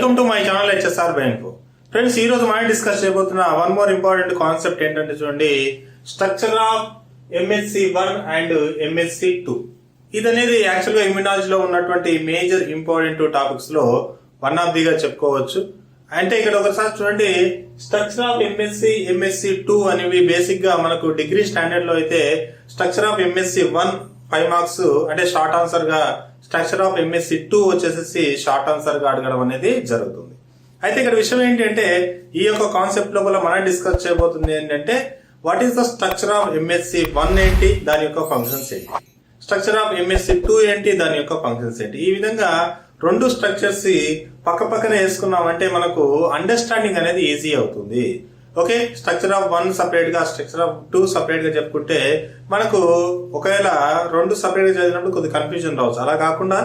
Welcome to my channel HSR bank. Friends, ఈ రోజు మనం డిస్కస్ చేయబోతున్న వన్ మోర్ ఇంపార్టెంట్ కాన్సెప్ట్ ఏంటంటే చూడండి, structure of MSc1 and MSc2. ఇది అనేది యాక్చువల్గా ఇమ్యునాలజీలో ఉన్నటువంటి మేజర్ ఇంపార్టెంట్ టాపిక్స్ లో వన్ ఆఫ్ దిగా చెప్పుకోవచ్చు. అంటే ఇక్కడ ఒకసారి చూడండి, స్ట్రక్చర్ ఆఫ్ MSc2 అనేవి బేసిక్ గా మనకు డిగ్రీ స్టాండర్డ్ లో అయితే స్ట్రక్చర్ ఆఫ్ MSc1 5 మార్క్స్ అంటే షార్ట్ ఆన్సర్ గా, స్ట్రక్చర్ ఆఫ్ MSc2 వచ్చేసి షార్ట్ ఆన్సర్ గా అడగడం అనేది జరుగుతుంది. అయితే ఇక్కడ విషయం ఏంటంటే, ఈ యొక్క కాన్సెప్ట్ లోపల మనం డిస్కస్ చేయబోతుంది ఏంటంటే, what is the structure of MSc1 ఏంటి, దాని యొక్క ఫంక్షన్స్ ఏంటి, స్ట్రక్చర్ ఆఫ్ MSc2 ఏంటి, దాని యొక్క ఫంక్షన్స్ ఏంటి. ఈ విధంగా రెండు స్ట్రక్చర్స్ పక్క పక్కన వేసుకున్నామంటే మనకు అండర్స్టాండింగ్ అనేది ఈజీ అవుతుంది. ఓకే, స్ట్రక్చర్ ఆఫ్ 1 సపరేట్ గా, స్ట్రక్చర్ ఆఫ్ 2 సపరేట్ గా చెప్పుకుంటే మనకు ఒకవేళ రెండు సపరేట్ గా చదివినప్పుడు కొద్దిగా కన్ఫ్యూజన్ రావచ్చు. అలా కాకుండా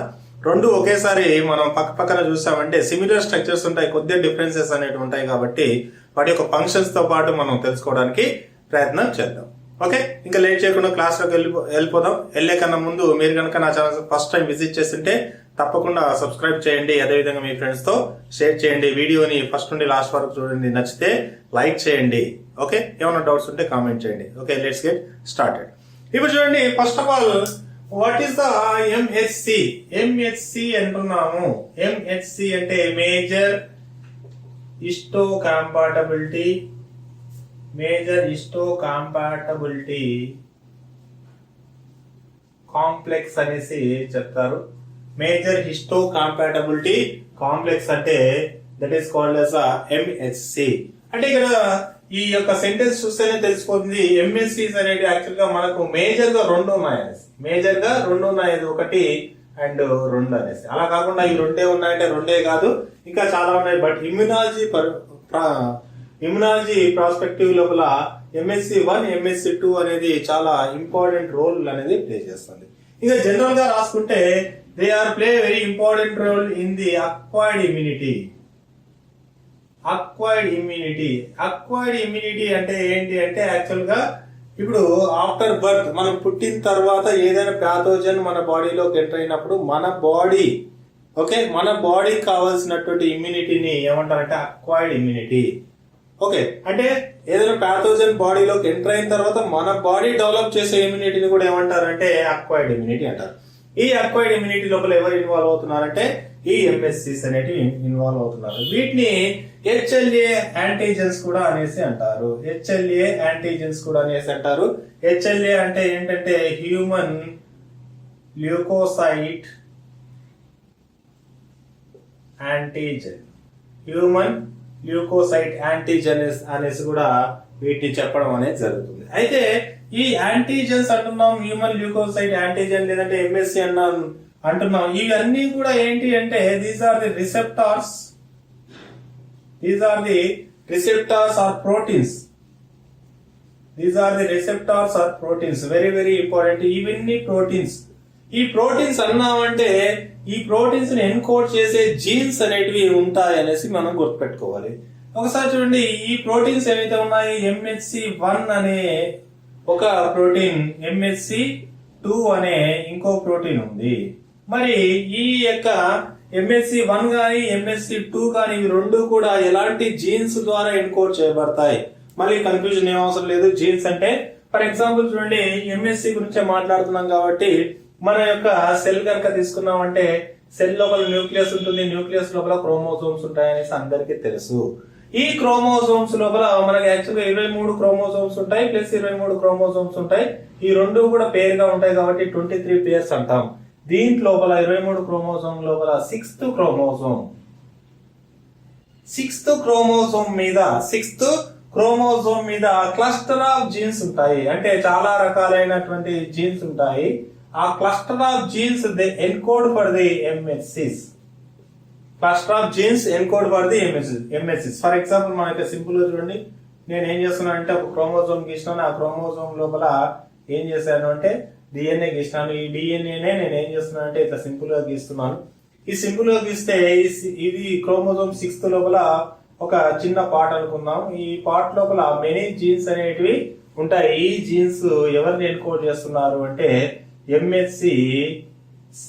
రెండు ఒకేసారి మనం పక్క పక్కన చూసామంటే సిమిలర్ స్ట్రక్చర్స్ ఉంటాయి, కొద్దిగా డిఫరెన్సెస్ అనేవి ఉంటాయి. కాబట్టి వాటి యొక్క ఫంక్షన్స్ తో పాటు మనం తెలుసుకోవడానికి ప్రయత్నం చేద్దాం. ఓకే, ఇంకా లేట్ చేయకుండా క్లాస్ లోకి వెళ్ళిపోదాం. వెళ్లే కన్నా ముందు మీరు కనుక నా ఛానల్ ఫస్ట్ టైం విజిట్ చేస్తుంటే తప్పకుండా సబ్స్క్రైబ్ చేయండి. అదేవిధంగా మీ ఫ్రెండ్స్ తో షేర్ చేయండి. వీడియోని ఫస్ట్ నుండి లాస్ట్ వరకు చూడండి. నచ్చితే లైక్ చేయండి. ఓకే, ఏమైనా డౌట్స్ ఉంటే కామెంట్ చేయండి. Okay, let's get started. ఇప్పుడు చూడండి, first of all what is the MSc? MSc అంటున్నాము. MSc అంటే మేజర్ హిస్టోకాంపాటబిలిటీ, మేజర్ హిస్టోకాంపాటబిలిటీ కాంప్లెక్స్ అనేసి చెప్తారు. మేజర్ హిస్టోకాంపాటబిలిటీ కాంప్లెక్స్ అంటే that is called as MSc. అంటే ఇక్కడ ఈ యొక్క సెంటెన్స్ చూస్తేనే తెలిసిపోతుంది MSc's అనేది యాక్చువల్ గా మనకు మేజర్ గా రెండు ఉన్నాయి అనేసి. మేజర్ గా రెండు ఉన్నాయి, ఒకటి అండ్ రెండు అనేసి. అలా కాకుండా ఈ రెండే ఉన్నాయంటే రెండే కాదు, ఇంకా చాలా ఉన్నాయి. బట్ ఇమ్యునాలజీ ప్రాస్పెక్టివ్ లోపల MSc1 MSc2 అనేది చాలా ఇంపార్టెంట్ రోల్ అనేది ప్లే చేస్తుంది. ఇంకా జనరల్ గా రాసుకుంటే they are play a very important role in the acquired immunity. acquired immunity అంటే ఏంటి అంటే, యాక్చువల్ గా ఇప్పుడు ఆఫ్టర్ బర్త్ మనం పుట్టిన తర్వాత ఏదైనా ప్యాథోజన్ మన బాడీలోకి ఎంటర్ అయినప్పుడు మన బాడీకి కావాల్సినటువంటి ఇమ్యూనిటీని ఏమంటారంటే అక్వైర్డ్ ఇమ్యూనిటీ. ఓకే, అంటే ఏదైనా ప్యాథోజన్ బాడీలోకి ఎంటర్ అయిన తర్వాత మన బాడీ డెవలప్ చేసే ఇమ్యూనిటీని కూడా ఏమంటారంటే అక్వైర్డ్ ఇమ్యూనిటీ అంటారు. ఈ అక్వైర్డ్ ఇమ్యూనిటీ లోపల ఎవరు ఇన్వాల్వ్ అవుతున్నారంటే ఈ MSc's అనేటివి ఇన్వాల్వ్ అవుతున్నారు. వీటిని HLA యాంటీజెన్స్ కూడా అనేసి అంటారు. HLA అంటే ఏంటంటే హ్యూమన్ ల్యూకోసైట్ యాంటీజెన్ అనేసి కూడా వీటిని చెప్పడం అనేది జరుగుతుంది. అయితే ఈ యాంటీజెన్స్ అంటున్నాం, హ్యూమన్ ల్యూకోసైట్ యాంటీజెన్ లేదంటే MSc అంటున్నాం. ఇవన్నీ కూడా ఏంటి అంటే these are the receptors or proteins. Very very important. ఇవన్నీ ప్రోటీన్స్. ఈ ప్రోటీన్స్ అన్నామంటే ఈ ప్రోటీన్స్ ని ఎన్కోడ్ చేసే జీన్స్ అనేటివి ఉంటాయి అనేసి మనం గుర్తుపెట్టుకోవాలి. ఒకసారి చూడండి, ఈ ప్రోటీన్స్ ఏవైతే ఉన్నాయి, MSc1 అనే ఒక ప్రోటీన్, MSc2 అనే ఇంకో ప్రోటీన్ ఉంది. మరి ఈ యొక్క MSc1 గానీ MSc2 గానీ ఇవి రెండు కూడా ఎలాంటి జీన్స్ ద్వారా ఎన్కోడ్ చేయబడతాయి? మళ్ళీ కన్ఫ్యూజన్ ఏం అవసరం లేదు. జీన్స్ అంటే ఫర్ ఎగ్జాంపుల్ చూడండి, MSc గురించే మాట్లాడుతున్నాం కాబట్టి మన యొక్క సెల్ కనుక తీసుకున్నామంటే సెల్ లోపల న్యూక్లియస్ ఉంటుంది, న్యూక్లియస్ లోపల క్రోమోజోమ్స్ ఉంటాయనేసి అందరికీ తెలుసు. ఈ క్రోమోజోమ్స్ లోపల మనకి యాక్చువల్గా 23 క్రోమోజోమ్స్ ఉంటాయి, ప్లస్ 23 క్రోమోజోమ్స్ ఉంటాయి. ఈ రెండు కూడా పేర్ గా ఉంటాయి కాబట్టి 23 పేర్స్ అంటాం. దీంట్లో 23 క్రోమోజోమ్ లోపల సిక్స్త్ క్రోమోజోమ్ మీద క్లస్టర్ ఆఫ్ జీన్స్ ఉంటాయి. అంటే చాలా రకాలైనటువంటి జీన్స్ ఉంటాయి. ఆ cluster of jeans they encode for the MSc's. For example మనకి సింపుల్ గా చూడండి, నేను ఏం చేస్తున్నాను అంటే ఒక క్రోమోజోమ్ గీసినాను. ఆ క్రోమోజోమ్ లోపల ఏం చేశాను అంటే DNA గీసినాను. ఈ DNAనే నేను ఏం చేస్తున్నాను అంటే ఇట్లా సింపుల్ గా గీస్తున్నాను. ఈ సింపుల్ గా గీస్తే ఇది క్రోమోజోమ్ 6 లోపల ఒక చిన్న పార్ట్ అనుకుందాం. ఈ పార్ట్ లోపల మెనీ జీన్స్ అనేటివి ఉంటాయి. ఈ జీన్స్ ఎవరిని ఎన్కోడ్ చేస్తున్నారు అంటే MSc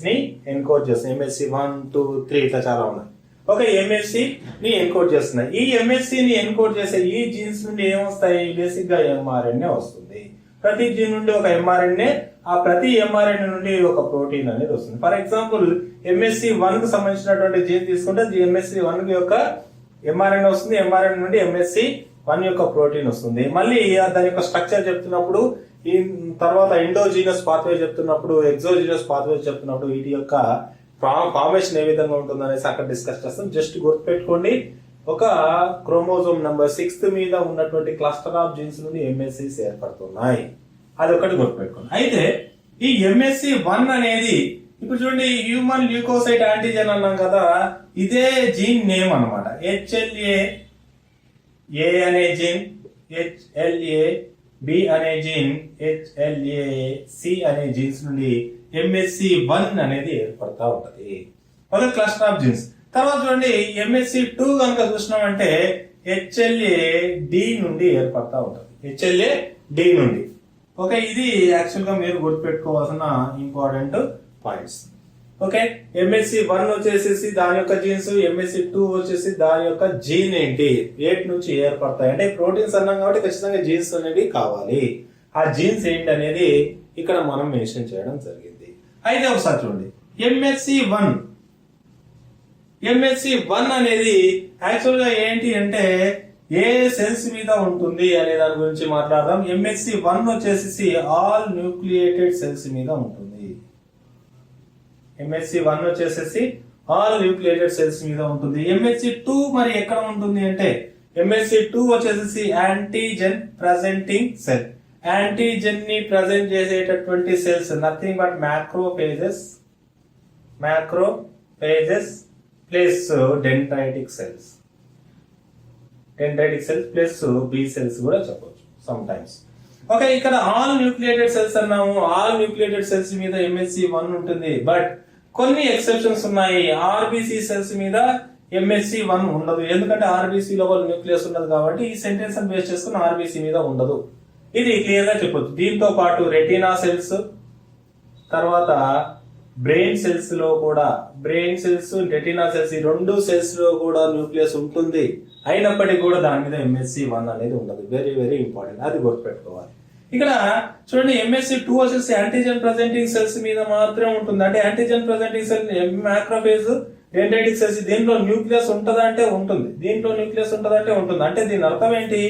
ని ఎన్కోడ్ చేస్తాం. MSc 1, 2, 3 ఇట్లా చాలా ఉన్నాయి. ఒక ఎంఎస్సి ని ఎన్కోడ్ చేస్తున్నాయి. ఈ ఎంఎస్సి ని ఎన్కోడ్ చేసే ఈ జీన్స్ నుండి ఏమొస్తాయి? బేసిక్ గా ఎంఆర్ఎన్ఏ వస్తుంది. ప్రతి జీన్ నుండి ఒక ఎంఆర్ఎన్ఏ, ఆ ప్రతి ఎంఆర్ఎన్ఏ నుండి ఒక ప్రోటీన్ అనేది వస్తుంది. ఫర్ ఎగ్జాంపుల్ ఎంఎస్సి 1 కు సంబంధించినటువంటి జీన్ తీసుకుంటే ఎంఎస్సి 1 యొక్క ఎంఆర్ఎన్ఏ వస్తుంది. ఎంఆర్ఎన్ఏ నుండి ఎంఎస్సి 1 యొక్క ప్రోటీన్ వస్తుంది. మళ్ళీ దాని యొక్క స్ట్రక్చర్ చెప్తున్నప్పుడు, ఈ తర్వాత ఎండోజీనస్ పాత్వే చెప్తున్నప్పుడు, ఎగ్జోజీనస్ పాత్వే చెప్తున్నప్పుడు వీటి యొక్క ఫార్మేషన్ ఏ విధంగా ఉంటుంది అనేసి అక్కడ డిస్కస్ చేస్తాం. జస్ట్ గుర్తుపెట్టుకోండి, ఒక క్రోమోజోమ్ నంబర్ 6 మీద ఉన్నటువంటి క్లస్టర్ ఆఫ్ జీన్స్ నుండి ఎంఎస్సీస్ ఏర్పడుతున్నాయి. అది ఒకటి గుర్తుపెట్టుకోండి. అయితే ఈ ఎంఎస్సి 1 అనేది ఇప్పుడు చూడండి, హ్యూమన్ ల్యూకోసైట్ యాంటీజెన్ అన్నాం కదా, ఇదే జీన్ నేమ్ అన్నమాట. HLA A అనే జీన్, HLA B అనే జీన్, HLA C అనే జీన్స్ నుండి ఎంఎస్సి 1 అనేది ఏర్పడతా ఉంటది. ఒక క్లస్టర్ ఆఫ్ జీన్స్. తర్వాత చూడండి, ఎంఎస్సి 2 కనుక చూసినామంటే HLA D నుండి ఏర్పడతా ఉంటది. HLA D నుండి. ఓకే, ఇది యాక్చువల్ గా మీరు గుర్తుపెట్టుకోవాల్సిన ఇంపార్టెంట్ పాయింట్స్. ఓకే, ఎంఎస్సి 1 వచ్చేసి దాని యొక్క జీన్స్, ఎంఎస్సి 2 వచ్చేసి దాని యొక్క జీన్ ఏంటి, వేటి నుంచి ఏర్పడతాయి అంటే ప్రోటీన్స్ అన్నాం కాబట్టి ఖచ్చితంగా జీన్స్ అనేవి కావాలి. ఆ జీన్స్ ఏంటి అనేది ఇక్కడ మనం మెన్షన్ చేయడం జరిగింది. అయితే ఒకసారి చూడండి, ఎంఎస్సి 1 అనేది యాక్చువల్ గా ఏంటి అంటే ఏ సెల్స్ మీద ఉంటుంది అనే దాని గురించి మాట్లాడదాం. ఎంఎస్సి 1 వచ్చేసి ఆల్ న్యూక్లియేటెడ్ సెల్స్ మీద ఉంటుంది. ఎంఎస్సి 1 వచ్చేసి ఆల్ న్యూక్లియేటెడ్ సెల్స్ మీద ఉంటుంది. ఎంఎస్సి 2 మరి ఎక్కడ ఉంటుంది అంటే ఎంఎస్సి 2 వచ్చేసి యాంటీజెన్ ప్రజెంటింగ్ సెల్. యాంటీజెన్ ని ప్రజెంట్ చేసేటటువంటి cells nothing but macrophages plus dendritic cells plus B cells కూడా చెప్పొచ్చు సమ్ టైమ్స్. ఓకే, ఇక్కడ ఆల్ న్యూక్లియేటెడ్ సెల్స్ అన్నాము. ఆల్ న్యూక్లియేటెడ్ సెల్స్ మీద ఎంఎస్సి 1 ఉంటుంది. బట్ కొన్ని ఎక్సెప్షన్స్ ఉన్నాయి. ఆర్బిసి సెల్స్ మీద ఎంఎస్సి 1 ఉండదు. ఎందుకంటే ఆర్బిసి లో న్యూక్లియస్ ఉండదు కాబట్టి ఈ సెంటెన్స్ బేస్ చేసుకుని ఆర్బిసి మీద ఉండదు. ఇది క్లియర్ గా చెప్పొచ్చు. దీంతో పాటు రెటీనా సెల్స్, తర్వాత బ్రెయిన్ సెల్స్ లో కూడా, బ్రెయిన్ సెల్స్, రెటీనా సెల్స్, ఈ 2 సెల్స్ లో కూడా న్యూక్లియస్ ఉంటుంది. అయినప్పటికీ కూడా దాని మీద ఎంఎస్సి 1 అనేది ఉండదు. వెరీ వెరీ ఇంపార్టెంట్, అది గుర్తుపెట్టుకోవాలి. ఇక్కడ చూడండి, ఎంఎస్సి 2 వచ్చేసి యాంటీజెన్ ప్రజెంటింగ్ సెల్స్ మీద మాత్రమే ఉంటుంది. అంటే antigen presenting cell, macrophage, dendritic cells, దీంట్లో న్యూక్లియస్ ఉంటుందా అంటే ఉంటుంది. దీంట్లో న్యూక్లియస్ ఉంటుందా అంటే ఉంటుంది. అంటే దీని అర్థం ఏంటి?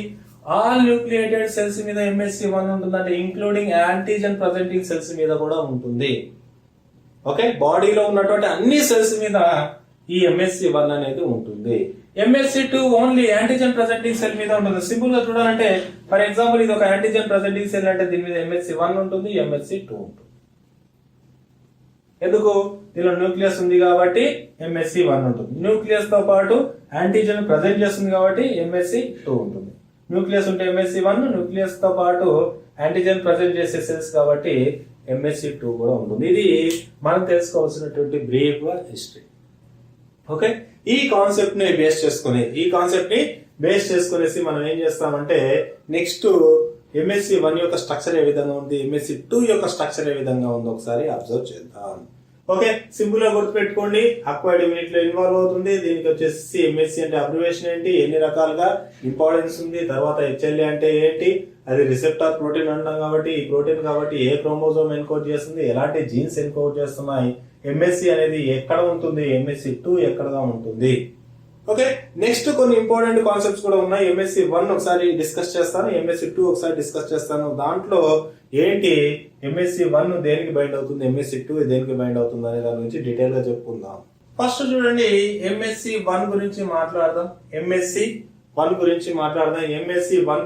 ఆల్ న్యూక్లియేటెడ్ సెల్స్ మీద ఎంఎస్సి 1 ఉంటుంది. అంటే ఇంక్లూడింగ్ యాంటీజెన్ ప్రజెంటింగ్ సెల్స్ మీద కూడా ఉంటుంది. ఓకే, బాడీలో ఉన్నటువంటి అన్ని సెల్స్ మీద ఈ ఎంఎస్సి 1 అనేది ఉంటుంది. MSc 2 only antigen presenting cell మీద ఉంటుంది. సింపుల్ గా చూడాలంటే, ఫర్ ఎగ్జాంపుల్ ఇది ఒక యాంటీజెన్ ప్రజెంటింగ్ సెల్ అంటే దీని మీద ఎంఎస్సి 1 ఉంటుంది, ఎంఎస్సి 2 ఉంటుంది. ఎందుకు? దీనిలో న్యూక్లియస్ ఉంది కాబట్టి ఎంఎస్సి 1 ఉంటుంది. న్యూక్లియస్ తో పాటు యాంటీజెన్ ప్రజెంట్ చేస్తుంది కాబట్టి ఎంఎస్సి 2 ఉంటుంది. న్యూక్లియస్ ఉంటే ఎంఎస్సి 1, న్యూక్లియస్ తో పాటు యాంటీజెన్ ప్రజెంట్ చేసే సెల్స్ కాబట్టి ఎంఎస్సి 2 కూడా ఉంటుంది. ఇది మనం తెలుసుకోవాల్సినటువంటి బ్రీఫ్ హిస్టరీ. ఓకే, ఈ కాన్సెప్ట్ ని బేస్ చేసుకునేసి మనం ఏం చేస్తామంటే నెక్స్ట్ ఎంఎస్సి 1 యొక్క స్ట్రక్చర్ ఏ విధంగా ఉంది, ఎంఎస్సి 2 యొక్క స్ట్రక్చర్ ఏ విధంగా ఉంది ఒకసారి అబ్జర్వ్ చేద్దాం. ఓకే, సింపుల్ గా గుర్తుపెట్టుకోండి, అక్వైర్డ్ యూనిట్ లో ఇన్వాల్వ్ అవుతుంది. దీనికి వచ్చేసి ఎంఎస్సి అంటే అబ్రివేషన్ ఏంటి, ఎన్ని రకాలుగా ఇంపార్టెన్స్ ఉంది, తర్వాత హెచ్ఎల్ఏ అంటే ఏంటి, అది రిసెప్టార్ ప్రోటీన్ అంటాం కాబట్టి ఈ ప్రోటీన్ కాబట్టి ఏ క్రోమోజోమ్ ఎన్కోడ్ చేస్తుంది, ఎలాంటి జీన్స్ ఎన్కోడ్ చేస్తున్నాయి, ఎంఎస్సి అనేది ఎక్కడ ఉంటుంది, ఎంఎస్సి 2 ఎక్కడగా ఉంటుంది. ఓకే, నెక్స్ట్ కొన్ని ఇంపార్టెంట్ కాన్సెప్ట్స్ కూడా ఉన్నాయి. ఎంఎస్సి 1 ఒకసారి డిస్కస్ చేస్తాను, ఎంఎస్సి 2 ఒకసారి డిస్కస్ చేస్తాను. దాంట్లో ఏంటి, ఎంఎస్సి 1 దేనికి బైండ్ అవుతుంది, ఎంఎస్సి 2 దేనికి బైండ్ అవుతుంది అనే దాని గురించి డీటెయిల్ గా చెప్పుకుందాం. ఫస్ట్ చూడండి, ఎంఎస్సి 1 గురించి మాట్లాడదాం. ఎంఎస్సి 1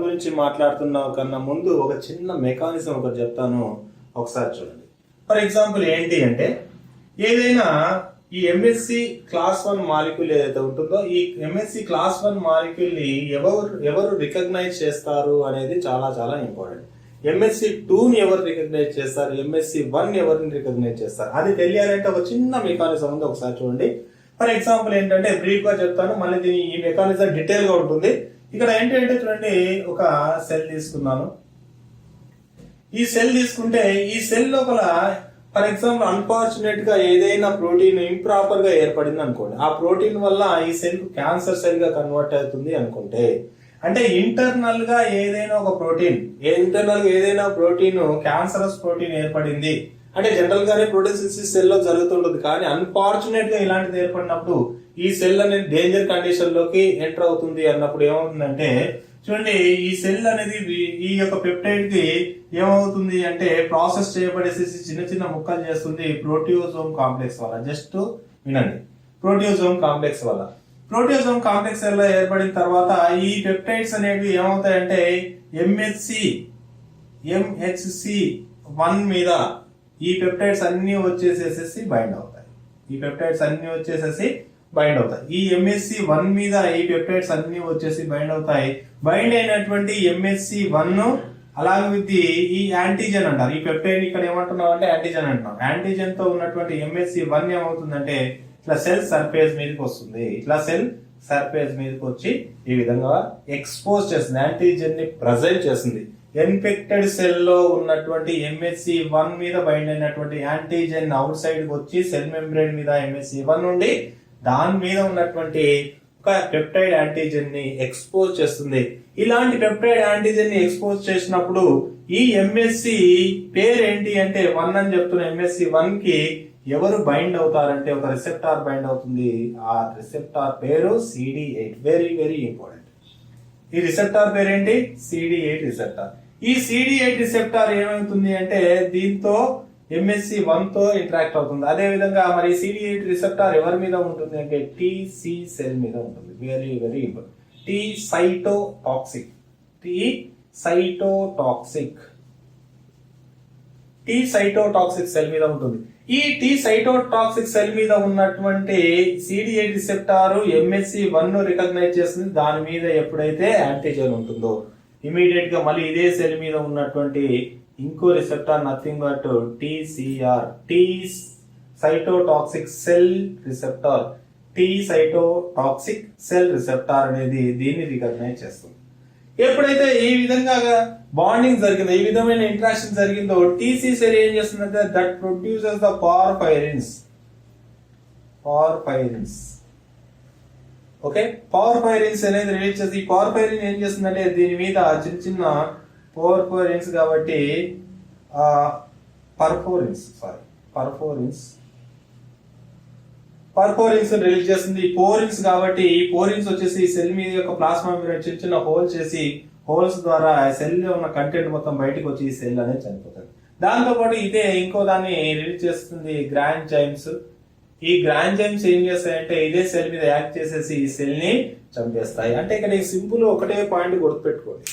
గురించి మాట్లాడుతున్న కన్నా ముందు ఒక చిన్న మెకానిజం ఒకటి చెప్తాను, ఒకసారి చూడండి. ఫర్ ఎగ్జాంపుల్ ఏంటి అంటే, ఏదైనా ఈ ఎంఎస్సి క్లాస్ 1 మాలిక్యూల్ ఏదైతే ఉంటుందో ఈ ఎంఎస్సి క్లాస్ 1 మాలిక్యూల్ ని ఎవరు రికగ్నైజ్ చేస్తారు అనేది చాలా చాలా ఇంపార్టెంట్. ఎంఎస్సి 2 ని ఎవరు రికగ్నైజ్ చేస్తారు, ఎంఎస్సి 1 ఎవరిని రికగ్నైజ్ చేస్తారు అది తెలియాలంటే ఒక చిన్న మెకానిజం ఉంది, ఒకసారి చూడండి. ఫర్ ఎగ్జాంపుల్ ఏంటంటే బ్రీఫ్ గా చెప్తాను, మళ్ళీ ఈ మెకానిజం డీటెయిల్ గా ఉంటుంది. ఇక్కడ ఏంటంటే చూడండి, ఒక సెల్ తీసుకున్నాను. ఈ సెల్ తీసుకుంటే ఈ సెల్ లోపల ఫర్ ఎగ్జాంపుల్ అన్ఫార్చునేట్ గా ఏదైనా ప్రోటీన్ ఇంప్రాపర్ గా ఏర్పడింది అనుకోండి, ఆ ప్రోటీన్ వల్ల ఈ సెల్ క్యాన్సర్ సెల్ గా కన్వర్ట్ అవుతుంది అనుకుంటే, అంటే ఇంటర్నల్ గా ఏదైనా ప్రోటీన్ క్యాన్సరస్ ప్రోటీన్ ఏర్పడింది అంటే జనరల్ గానే ప్రోటీన్ సింథసిస్ సెల్ లో జరుగుతుంటుంది, కానీ అన్ఫార్చునేట్ గా ఇలాంటిది ఏర్పడినప్పుడు ఈ సెల్ అనేది డేంజర్ కండిషన్ లోకి ఎంటర్ అవుతుంది అన్నప్పుడు ఏమవుతుందంటే, చూడండి ఈ సెల్ అనేది ఈ యొక్క పెప్టైడ్ కి ఏమవుతుంది అంటే ప్రాసెస్ చేయబడేసి చిన్న చిన్న ముక్కలు చేస్తుంది ప్రోటియోజోమ్ కాంప్లెక్స్ వల్ల. జస్ట్ వినండి, ప్రోటియోజోమ్ కాంప్లెక్స్ వల్ల వల్ల ఏర్పడిన తర్వాత ఈ పెప్టైడ్స్ అనేవి ఏమవుతాయంటే MHC1 మీద ఈ పెప్టైడ్స్ అన్ని వచ్చేసేసి బైండ్ అవుతాయి. ఈ MHC1 మీద ఈ పెప్టైడ్స్ అన్ని వచ్చేసి బైండ్ అవుతాయి. బైండ్ అయినటువంటి MHC1 అలాగే విత్ ఈ యాంటీజెన్ అంటారు. ఈ పెప్టైడ్ ఇక్కడ ఏమంటున్నాం అంటే యాంటీజెన్ అంటున్నాం. యాంటీజెన్ తో ఉన్నటువంటి MHC1 ఏమవుతుందంటే ఇట్లా సెల్ సర్ఫేస్ మీదకి వస్తుంది. వచ్చి ఈ విధంగా ఎక్స్పోజ్ చేస్తుంది, యాంటీజెన్ ని ప్రజెంట్ చేస్తుంది. ఇన్ఫెక్టెడ్ సెల్ లో ఉన్నటువంటి MHC1 మీద బైండ్ అయినటువంటి యాంటీజెన్ అవుట్ సైడ్ వచ్చి సెల్ మెంబ్రేన్ మీద MHC1 నుండి దాని మీద ఉన్నటువంటి ఒక పెప్టైడ్ యాంటీజెన్ ని ఎక్స్పోజ్ చేస్తుంది. ఇలాంటి పెప్టైడ్ యాంటీజెన్ ని ఎక్స్పోజ్ చేసినప్పుడు ఈ MSC పేరు ఏంటి అంటే 1 అని చెప్తున్న MSC1 కి ఎవరు బైండ్ అవుతారంటే ఒక రిసెప్టార్ బైండ్ అవుతుంది. ఆ రిసెప్టార్ పేరు CD8. Very very important. ఈ రిసెప్టార్ పేరేంటి? CD8 receptor. ఈ CD8 రిసెప్టార్ ఏమవుతుంది అంటే దీంతో MSC1 తో ఇంటరాక్ట్ అవుతుంది. అదే విధంగా మరి CD8 రిసెప్టార్ ఎవరి మీద ఉంటుంది అంటే TC సెల్ మీద ఉంటుంది. Very very important. T cytotoxic cell మీద ఉంటుంది. ఈ T సైటోటాక్సిక్ సెల్ మీద ఉన్నటువంటి CD8 రిసెప్టార్ MSC1 ను రికగ్నైజ్ చేస్తుంది. దాని మీద ఎప్పుడైతే యాంటీజెన్ ఉంటుందో ఇమీడియట్ గా మళ్ళీ ఇదే సెల్ మీద ఉన్నటువంటి ఇంకో receptor nothing but TCR, T cytotoxic cell receptor అనేది దీన్ని రికగ్నైజ్ చేస్తుంది. ఎప్పుడైతే ఈ విధంగా బాండింగ్ జరిగిందో, ఈ విధమైన ఇంటరాక్షన్ జరిగిందో, TC సెల్ ఏం చేస్తుందంటే దట్ ప్రొడ్యూసెస్ ద పార్ఫైరిన్స్. ఓకే, పార్ఫైరిన్స్ అనేది రిలీజ్ చేసి, ఈ పార్ఫైరిన్ ఏం చేస్తుందంటే దీని మీద చిన్న చిన్న పోర్ఫోరిన్స్ కాబట్టి పర్ఫోరిన్స్ రిలీజ్ చేస్తుంది. పోరిన్స్ కాబట్టి ఈ పోరిన్స్ వచ్చేసి సెల్ మీద యొక్క ప్లాస్మా మెంబ్రేన్ చిన్న చిన్న హోల్ చేసి హోల్స్ ద్వారా సెల్ లో ఉన్న కంటెంట్ మొత్తం బయటకు వచ్చి ఈ సెల్ అనేది చనిపోతుంది. దాంతో పాటు ఇదే ఇంకో దాన్ని రిలీజ్ చేస్తుంది గ్రాంజైమ్స్. ఈ గ్రాంజైమ్స్ ఏం చేస్తాయంటే ఇదే సెల్ మీద యాక్ట్ చేసేసి ఈ సెల్ ని చంపేస్తాయి. అంటే ఇక్కడ ఈ సింపుల్ ఒకటే పాయింట్ గుర్తుపెట్టుకోండి,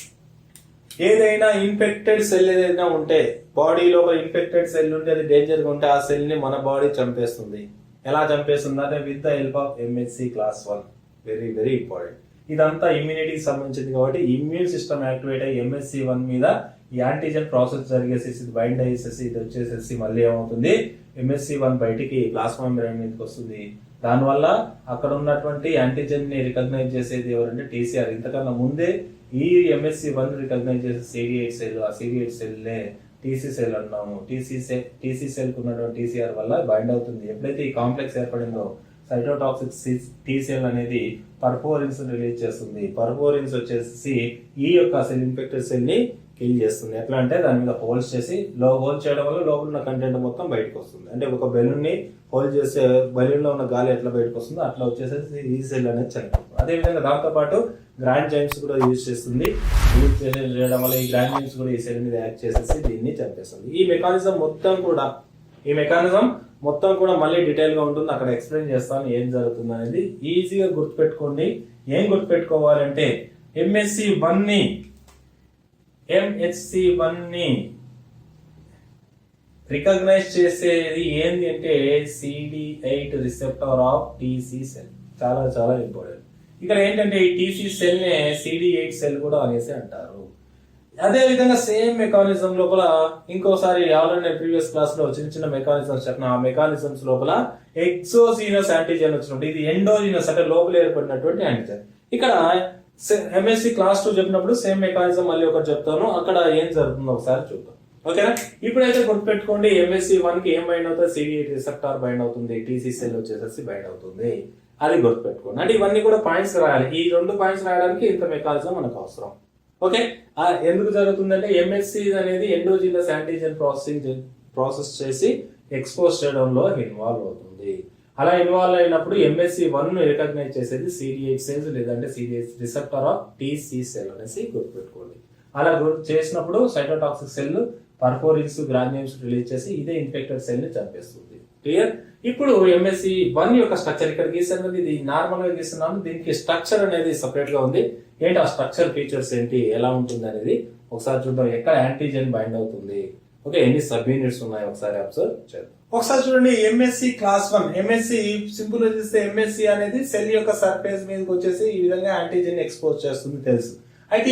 ఏదైనా ఇన్ఫెక్టెడ్ సెల్ ఏదైనా ఉంటే బాడీలో ఒక ఇన్ఫెక్టెడ్ సెల్ ఉంటే అది డేంజర్ గా ఉంటే ఆ సెల్ ని మన బాడీ చంపేస్తుంది. ఎలా చంపేస్తుంది అంటే with the help of MHC class 1. Very very important. ఇదంతా ఇమ్యూనిటీకి సంబంధించింది కాబట్టి ఇమ్యూన్ సిస్టమ్ యాక్టివేట్ అయ్యి MSC1 మీద ఈ యాంటీజెన్ ప్రాసెస్ జరిగేసేసి బైండ్ అయ్యేసేసి ఇది వచ్చేసేసి మళ్ళీ ఏమవుతుంది MSC1 బయటికి ప్లాస్మా మెంబ్రేన్ మీదకి వస్తుంది. దానివల్ల అక్కడ ఉన్నటువంటి యాంటీజెన్ ని రికగ్నైజ్ చేసేది ఎవరంటే TCR. ఇంతకన్నా ముందే ఈ MSC1 రికగ్నైజ్ చేసే CD8 సెల్, ఆ CD8 సెల్ నే TC సెల్ అన్నాము. TC సెల్ కు ఉన్నటువంటి TCR వల్ల బైండ్ అవుతుంది. ఎప్పుడైతే ఈ కాంప్లెక్స్ ఏర్పడిందో సైటోటాక్సిక్ T సెల్ అనేది పర్ఫోరిన్స్ రిలీజ్ చేస్తుంది. పర్ఫోరిన్స్ వచ్చేసి ఈ యొక్క సెల్ ఇన్ఫెక్టెడ్ సెల్ ని కిల్ చేస్తుంది. ఎట్లా అంటే దాని మీద హోల్స్ చేసి హోల్ చేయడం వల్ల లోపల ఉన్న కంటెంట్ మొత్తం బయటకు వస్తుంది. అంటే ఒక బెలూన్ ని హోల్ చేస్తే బెలూన్ లో ఉన్న గాలి ఎట్లా బయటకు వస్తుందో అట్లా వచ్చేసేసి ఈ సెల్ అనేది చనిపోతుంది. అదే విధంగా దాంతో పాటు గ్రాంజైమ్స్ కూడా యూజ్ చేస్తుంది. యూజ్ చేయడం వల్ల ఈ గ్రాంజైమ్స్ కూడా ఈ సెల్ మీద యాక్ట్ చేసేసి దీన్ని చంపేస్తుంది. ఈ మెకానిజం మొత్తం కూడా మళ్ళీ డీటెయిల్ గా ఉంటుంది, అక్కడ ఎక్స్ప్లెయిన్ చేస్తాను ఏం జరుగుతుంది అనేది. ఈజీగా గుర్తుపెట్టుకోండి. ఏం గుర్తుపెట్టుకోవాలంటే MSC1 ని రికగ్నైజ్ చేసేది ఏంటి అంటే CD8 receptor of TC cell. చాలా చాలా ఇంపార్టెంట్. ఇక్కడ ఏంటంటే ఈ TC సెల్ నే CD8 సెల్ కూడా అనేసి అంటారు. అదే విధంగా సేమ్ మెకానిజం లోపల ఇంకోసారి ఆల్రెడీ ప్రీవియస్ క్లాస్ లో చిన్న చిన్న మెకానిజమ్స్ చెప్పిన ఆ మెకానిజమ్స్ లోపల ఎక్సోజీనస్ యాంటీజెన్ వచ్చినప్పుడు ఇది ఎండోజీనస్ అంటే లోపల ఏర్పడినటువంటి యాంటీజెన్. ఇక్కడ MSC class 2 చెప్పినప్పుడు సేమ్ మెకానిజం మళ్ళీ ఒకటి చెప్తాను, అక్కడ ఏం జరుగుతుందో ఒకసారి చూద్దాం. ఓకేనా. ఇప్పుడైతే గుర్తుపెట్టుకోండి, MSC1 కి ఏం బైండ్ అవుతుంది, CD8 రిసెప్టార్ బైండ్ అవుతుంది, TC సెల్ వచ్చేసి బైండ్ అవుతుంది. అది గుర్తుపెట్టుకోండి. అంటే ఇవన్నీ కూడా పాయింట్స్ రాయాలి. ఈ 2 పాయింట్స్ రాయడానికి ఇంత మెకానిజం మనకు అవసరం. ఓకే, ఎందుకు జరుగుతుందంటే MSC అనేది ఎండోజినస్ యాంటీజెన్ ప్రాసెస్ చేసి ఎక్స్పోజ్ చేయడంలో ఇన్వాల్వ్ అవుతుంది. అలా ఇన్వాల్వ్ అయినప్పుడు MSC1 ను రికగ్నైజ్ చేసేది CD8 సెల్స్ లేదంటే CD8 receptor of TC cell అనేసి గుర్తుపెట్టుకోండి. అలా చేసినప్పుడు సైటోటాక్సిక్ సెల్ పర్ఫోరిన్స్ గ్రాన్యూల్స్ రిలీజ్ చేసి ఇదే ఇన్ఫెక్టెడ్ సెల్ ని చంపేస్తుంది. క్లియర్. ఇప్పుడు MSC1 యొక్క స్ట్రక్చర్ ఇక్కడ గీసాను కదా, ఇది నార్మల్ గా గీస్తున్నాను. దీనికి స్ట్రక్చర్ అనేది సెపరేట్ గా ఉంది. ఏంటి ఆ స్ట్రక్చర్ ఫీచర్స్ ఏంటి, ఎలా ఉంటుంది అనేది ఒకసారి చూద్దాం. ఎక్కడ యాంటీజెన్ బైండ్ అవుతుంది, ఓకే, ఎన్ని సబ్ యూనిట్స్ ఉన్నాయి ఒకసారి అబ్జర్వ్ చేద్దాం. ఒకసారి చూడండి, MSC క్లాస్ 1 MSC సింపుల్ గా చూస్తే MSC అనేది సెల్ యొక్క సర్ఫేస్ మీదకి వచ్చేసి ఈ విధంగా యాంటీజెన్ ఎక్స్పోజ్ చేస్తుంది తెలుసు. అయితే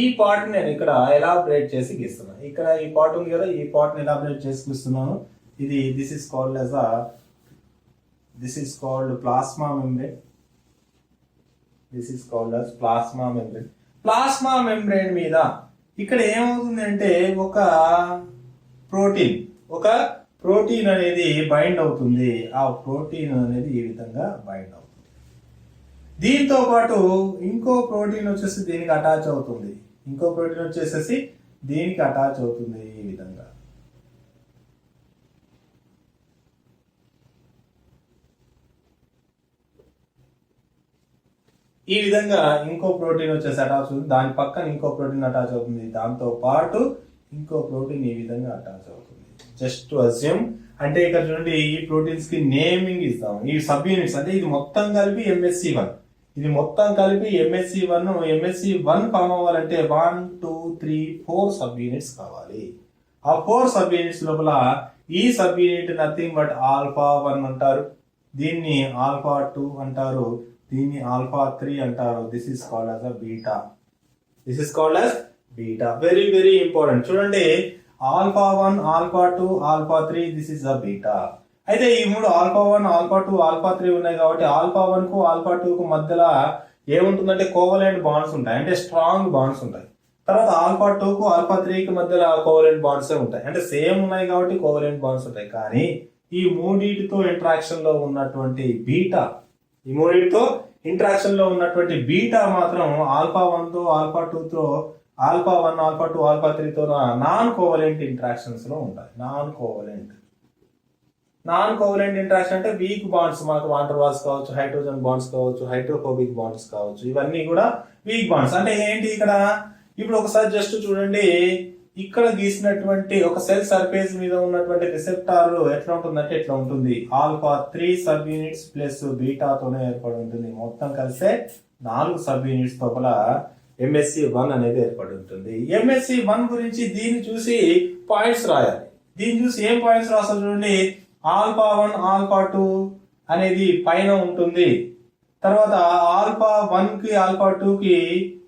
ఈ పార్ట్ నేను ఇక్కడ ఎలాబరేట్ చేసి గీస్తున్నాను. ఇక్కడ ఈ పార్ట్ ఉంది కదా, ఈ పార్ట్ ని ఎలాబరేట్ చేసి గీస్తున్నాను. ఇది this is called plasma membrane. This is called as plasma membrane. Plasma membrane మీద ఇక్కడ ఏమవుతుంది అంటే ఒక ప్రోటీన్ అనేది బైండ్ అవుతుంది. ఆ ప్రోటీన్ అనేది ఈ విధంగా బైండ్ అవుతుంది. దీంతో పాటు ఇంకో ప్రోటీన్ వచ్చేసి దీనికి అటాచ్ అవుతుంది. ఈ విధంగా. ఈ విధంగా ఇంకో ప్రోటీన్ వచ్చేసి అటాచ్ అవుతుంది. దాని పక్కన ఇంకో ప్రోటీన్ అటాచ్ అవుతుంది. దాంతో పాటు ఇంకో ప్రోటీన్ ఈ విధంగా అటాచ్ అవుతుంది. జస్ట్ టు అజ్యూమ్, అంటే ఇక్కడ చూడండి, ఈ ప్రోటీన్స్ కి నేమింగ్ ఇస్తాం. ఈ సబ్ యూనిట్స్ అంటే ఇది మొత్తం కలిపి MSC1. MSC1 ఫామ్ అవ్వాలంటే 1, 2, 3, 4 సబ్ యూనిట్స్ కావాలి. ఆ 4 సబ్ యూనిట్స్ లోపల ఈ సబ్ యూనిట్ నథింగ్ బట్ ఆల్ఫా1 అంటారు, దీన్ని ఆల్ఫా2 అంటారు, దీన్ని ఆల్ఫా3 అంటారు. This is called as beta. Very very important. చూడండి, ఆల్ఫా1, ఆల్ఫా2, ఆల్ఫా3, దిస్ ఇస్ బీటా. అయితే ఈ 3 ఆల్ఫా1, ఆల్ఫా2, ఆల్ఫా3 ఉన్నాయి కాబట్టి ఆల్ఫా1 కు ఆల్ఫా2 కు మధ్యలో ఏముంటుందంటే కోవలెంట్ బాండ్స్ ఉంటాయి, అంటే స్ట్రాంగ్ బాండ్స్ ఉంటాయి. తర్వాత ఆల్ఫా2 కు ఆల్ఫా3 కి మధ్యలో కోవలెంట్ బాండ్స్ ఉంటాయి, అంటే సేమ్ ఉన్నాయి కాబట్టి కోవలెంట్ బాండ్స్ ఉంటాయి. కానీ ఈ మూడింటితో ఇంటరాక్షన్ లో ఉన్నటువంటి బీటా మాత్రం ఆల్ఫా1 తో ఆల్ఫా2 తో ఆల్ఫా1, ఆల్ఫా2, ఆల్ఫా3 తో నాన్ కోవలెంట్ ఇంటరాక్షన్స్ లో ఉంటాయి. నాన్ కోవలెంట్ ఇంటరాక్షన్ అంటే వీక్ బాండ్స్, మనకు వాటర్ బాల్స్ కావచ్చు, హైడ్రోజన్ బాండ్స్ కావచ్చు, హైడ్రోఫోబిక్ బాండ్స్ కావచ్చు, ఇవన్నీ కూడా వీక్ బాండ్స్. అంటే ఏంటి ఇక్కడ, ఇప్పుడు ఒకసారి జస్ట్ చూడండి, ఇక్కడ గీసినటువంటి ఒక సెల్ సర్ఫేస్ మీద ఉన్నటువంటి రిసెప్టార్ ఎట్లా ఉంటుందంటే ఎట్లా ఉంటుంది, ఆల్ఫా3 సబ్ యూనిట్స్ ప్లస్ బీటాతోనే ఏర్పడి ఉంటుంది. మొత్తం కలిసే 4 సబ్ యూనిట్స్ లోపల MSC1 అనేది ఏర్పడి ఉంటుంది. MSC1 గురించి దీన్ని చూసి పాయింట్స్ రాయాలి. దీన్ని చూసి ఏం పాయింట్స్ రాస్తారు చూడండి, ఆల్ఫా1, ఆల్ఫా2 అనేది పైన ఉంటుంది. తర్వాత ఆల్ఫా1 కి ఆల్ఫా2 కి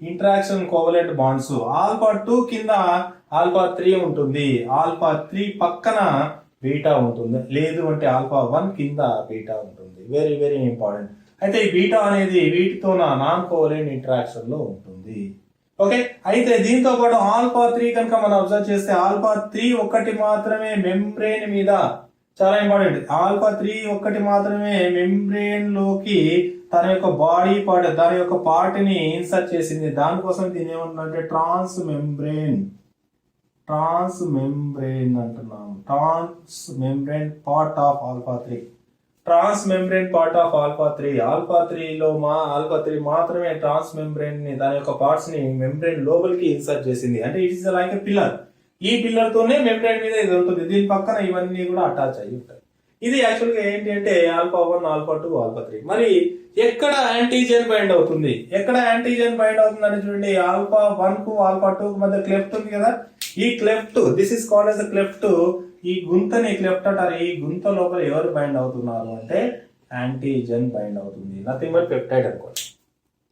ఇంటరాక్షన్ కోవలెంట్ బాండ్స్, ఆల్ఫా2 కింద ఆల్ఫా3 ఉంటుంది, ఆల్ఫా3 పక్కన బీటా ఉంటుంది, లేదు అంటే ఆల్ఫా1 కింద బీటా ఉంటుంది. Very very important. అయితే ఈ బీటా అనేది వీటితో నాన్ కోవలెంట్ ఇంటరాక్షన్ లో ఉంటుంది. ఓకే, అయితే దీంతో పాటు ఆల్ఫా3 కనుక మనం అబ్జర్వ్ చేస్తే ఆల్ఫా3 ఒక్కటి మాత్రమే మెంబ్రేన్ మీద, చాలా ఇంపార్టెంట్, ఆల్ఫా3 ఒక్కటి మాత్రమే మెంబ్రేన్ లోకి తన యొక్క బాడీ పార్ట్, దాని యొక్క పార్ట్ ని ఇన్సర్ట్ చేసింది. దానికోసం దీని ఏమంటుందంటే ట్రాన్స్ మెంబ్రేన్ అంటున్నాము. ట్రాన్స్ మెంబ్రేన్ పార్ట్ ఆఫ్ ఆల్ఫా3. ఆల్ఫా3 మాత్రమే ట్రాన్స్ మెంబ్రేన్ ని, దాని యొక్క పార్ట్స్ ని మెంబ్రేన్ లోపలికి ఇన్సర్ట్ చేసింది. అంటే it is like a pillar. ఈ పిల్లర్ తోనే మెంబ్రేన్ మీద ఇది ఉంటుంది. దీని పక్కన ఇవన్నీ కూడా అటాచ్ అయ్యి ఉంటాయి. ఇది యాక్చువల్ గా ఏంటి అంటే ఆల్ఫా1, ఆల్ఫా2, ఆల్ఫా3. మరి ఎక్కడ యాంటీజెన్ బైండ్ అవుతుంది అని చూడండి, ఆల్ఫా1 కు ఆల్ఫా2 కు మధ్య క్లెఫ్ట్ ఉంది కదా, ఈ cleft, this is called as cleft. ఈ గుంతని క్లెఫ్ట్ అంటారు. ఈ గుంత లోపల ఎవరు బైండ్ అవుతున్నారు అంటే యాంటీజెన్ బైండ్ అవుతుంది. నథింగ్ బట్ పెప్టైడ్ అనుకోండి.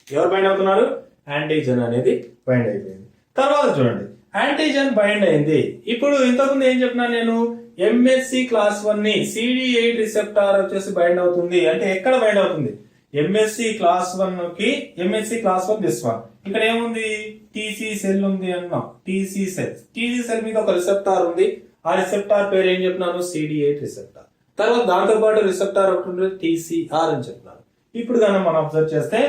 ఎవరు బైండ్ అవుతున్నారు, యాంటీజెన్ అనేది బైండ్ అయిపోయింది. తర్వాత చూడండి, యాంటీజెన్ బైండ్ అయింది. ఇప్పుడు ఇంతకుముందు ఏం చెప్పినా నేను, MSC క్లాస్ 1 ని CD8 రిసెప్టార్ వచ్చేసి బైండ్ అవుతుంది. అంటే ఎక్కడ బైండ్ అవుతుంది, ఎంఎస్సి క్లాస్ 1 కి ఎంఎస్సి క్లాస్ 1 దిస్ వన్. ఇక్కడ ఏముంది, టీసీ సెల్ ఉంది అన్నాం. టీసీ సెల్ మీద ఒక రిసెప్టార్ ఉంది. ఆ రిసెప్టార్ పేరు ఏం చెప్పినాను, CD8 రిసెప్టార్. తర్వాత దాంతో పాటు రిసెప్టార్ ఒకటి ఉంటుంది, TCR అని చెప్పినాను. ఇప్పుడు కనుక మనం అబ్జర్వ్ చేస్తే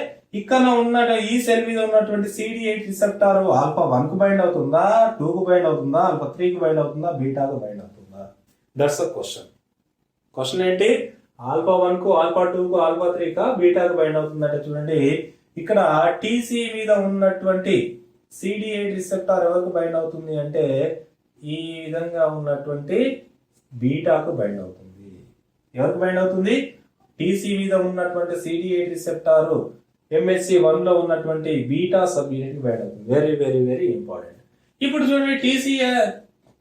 ఇక్కడ ఉన్న ఈ సెల్ మీద ఉన్నటువంటి CD8 రిసెప్టార్ ఆల్ఫా 1 కు బైండ్ అవుతుందా, 2 కు బైండ్ అవుతుందా, ఆల్ఫా 3 కు బైండ్ అవుతుందా, బీటా కు బైండ్ అవుతుందా? దట్స్ అ క్వశ్చన్ ఏంటి, ఆల్ఫా 1 కు, ఆల్ఫా 2 కు, ఆల్ఫా 3 కా, బీటా కు బైండ్ అవుతుందంటే చూడండి ఇక్కడ TC మీద ఉన్నటువంటి CD8 రిసెప్టార్ ఎవరికి బైండ్ అవుతుంది అంటే ఈ విధంగా ఉన్నటువంటి బీటాకు బైండ్ అవుతుంది. ఎవరికి బైండ్ అవుతుంది, TC మీద ఉన్నటువంటి CD8 రిసెప్టార్ MSC 1 లో ఉన్నటువంటి బీటా సబ్ యూనిట్ కి బైండ్ అవుతుంది. Very very very important. ఇప్పుడు చూడండి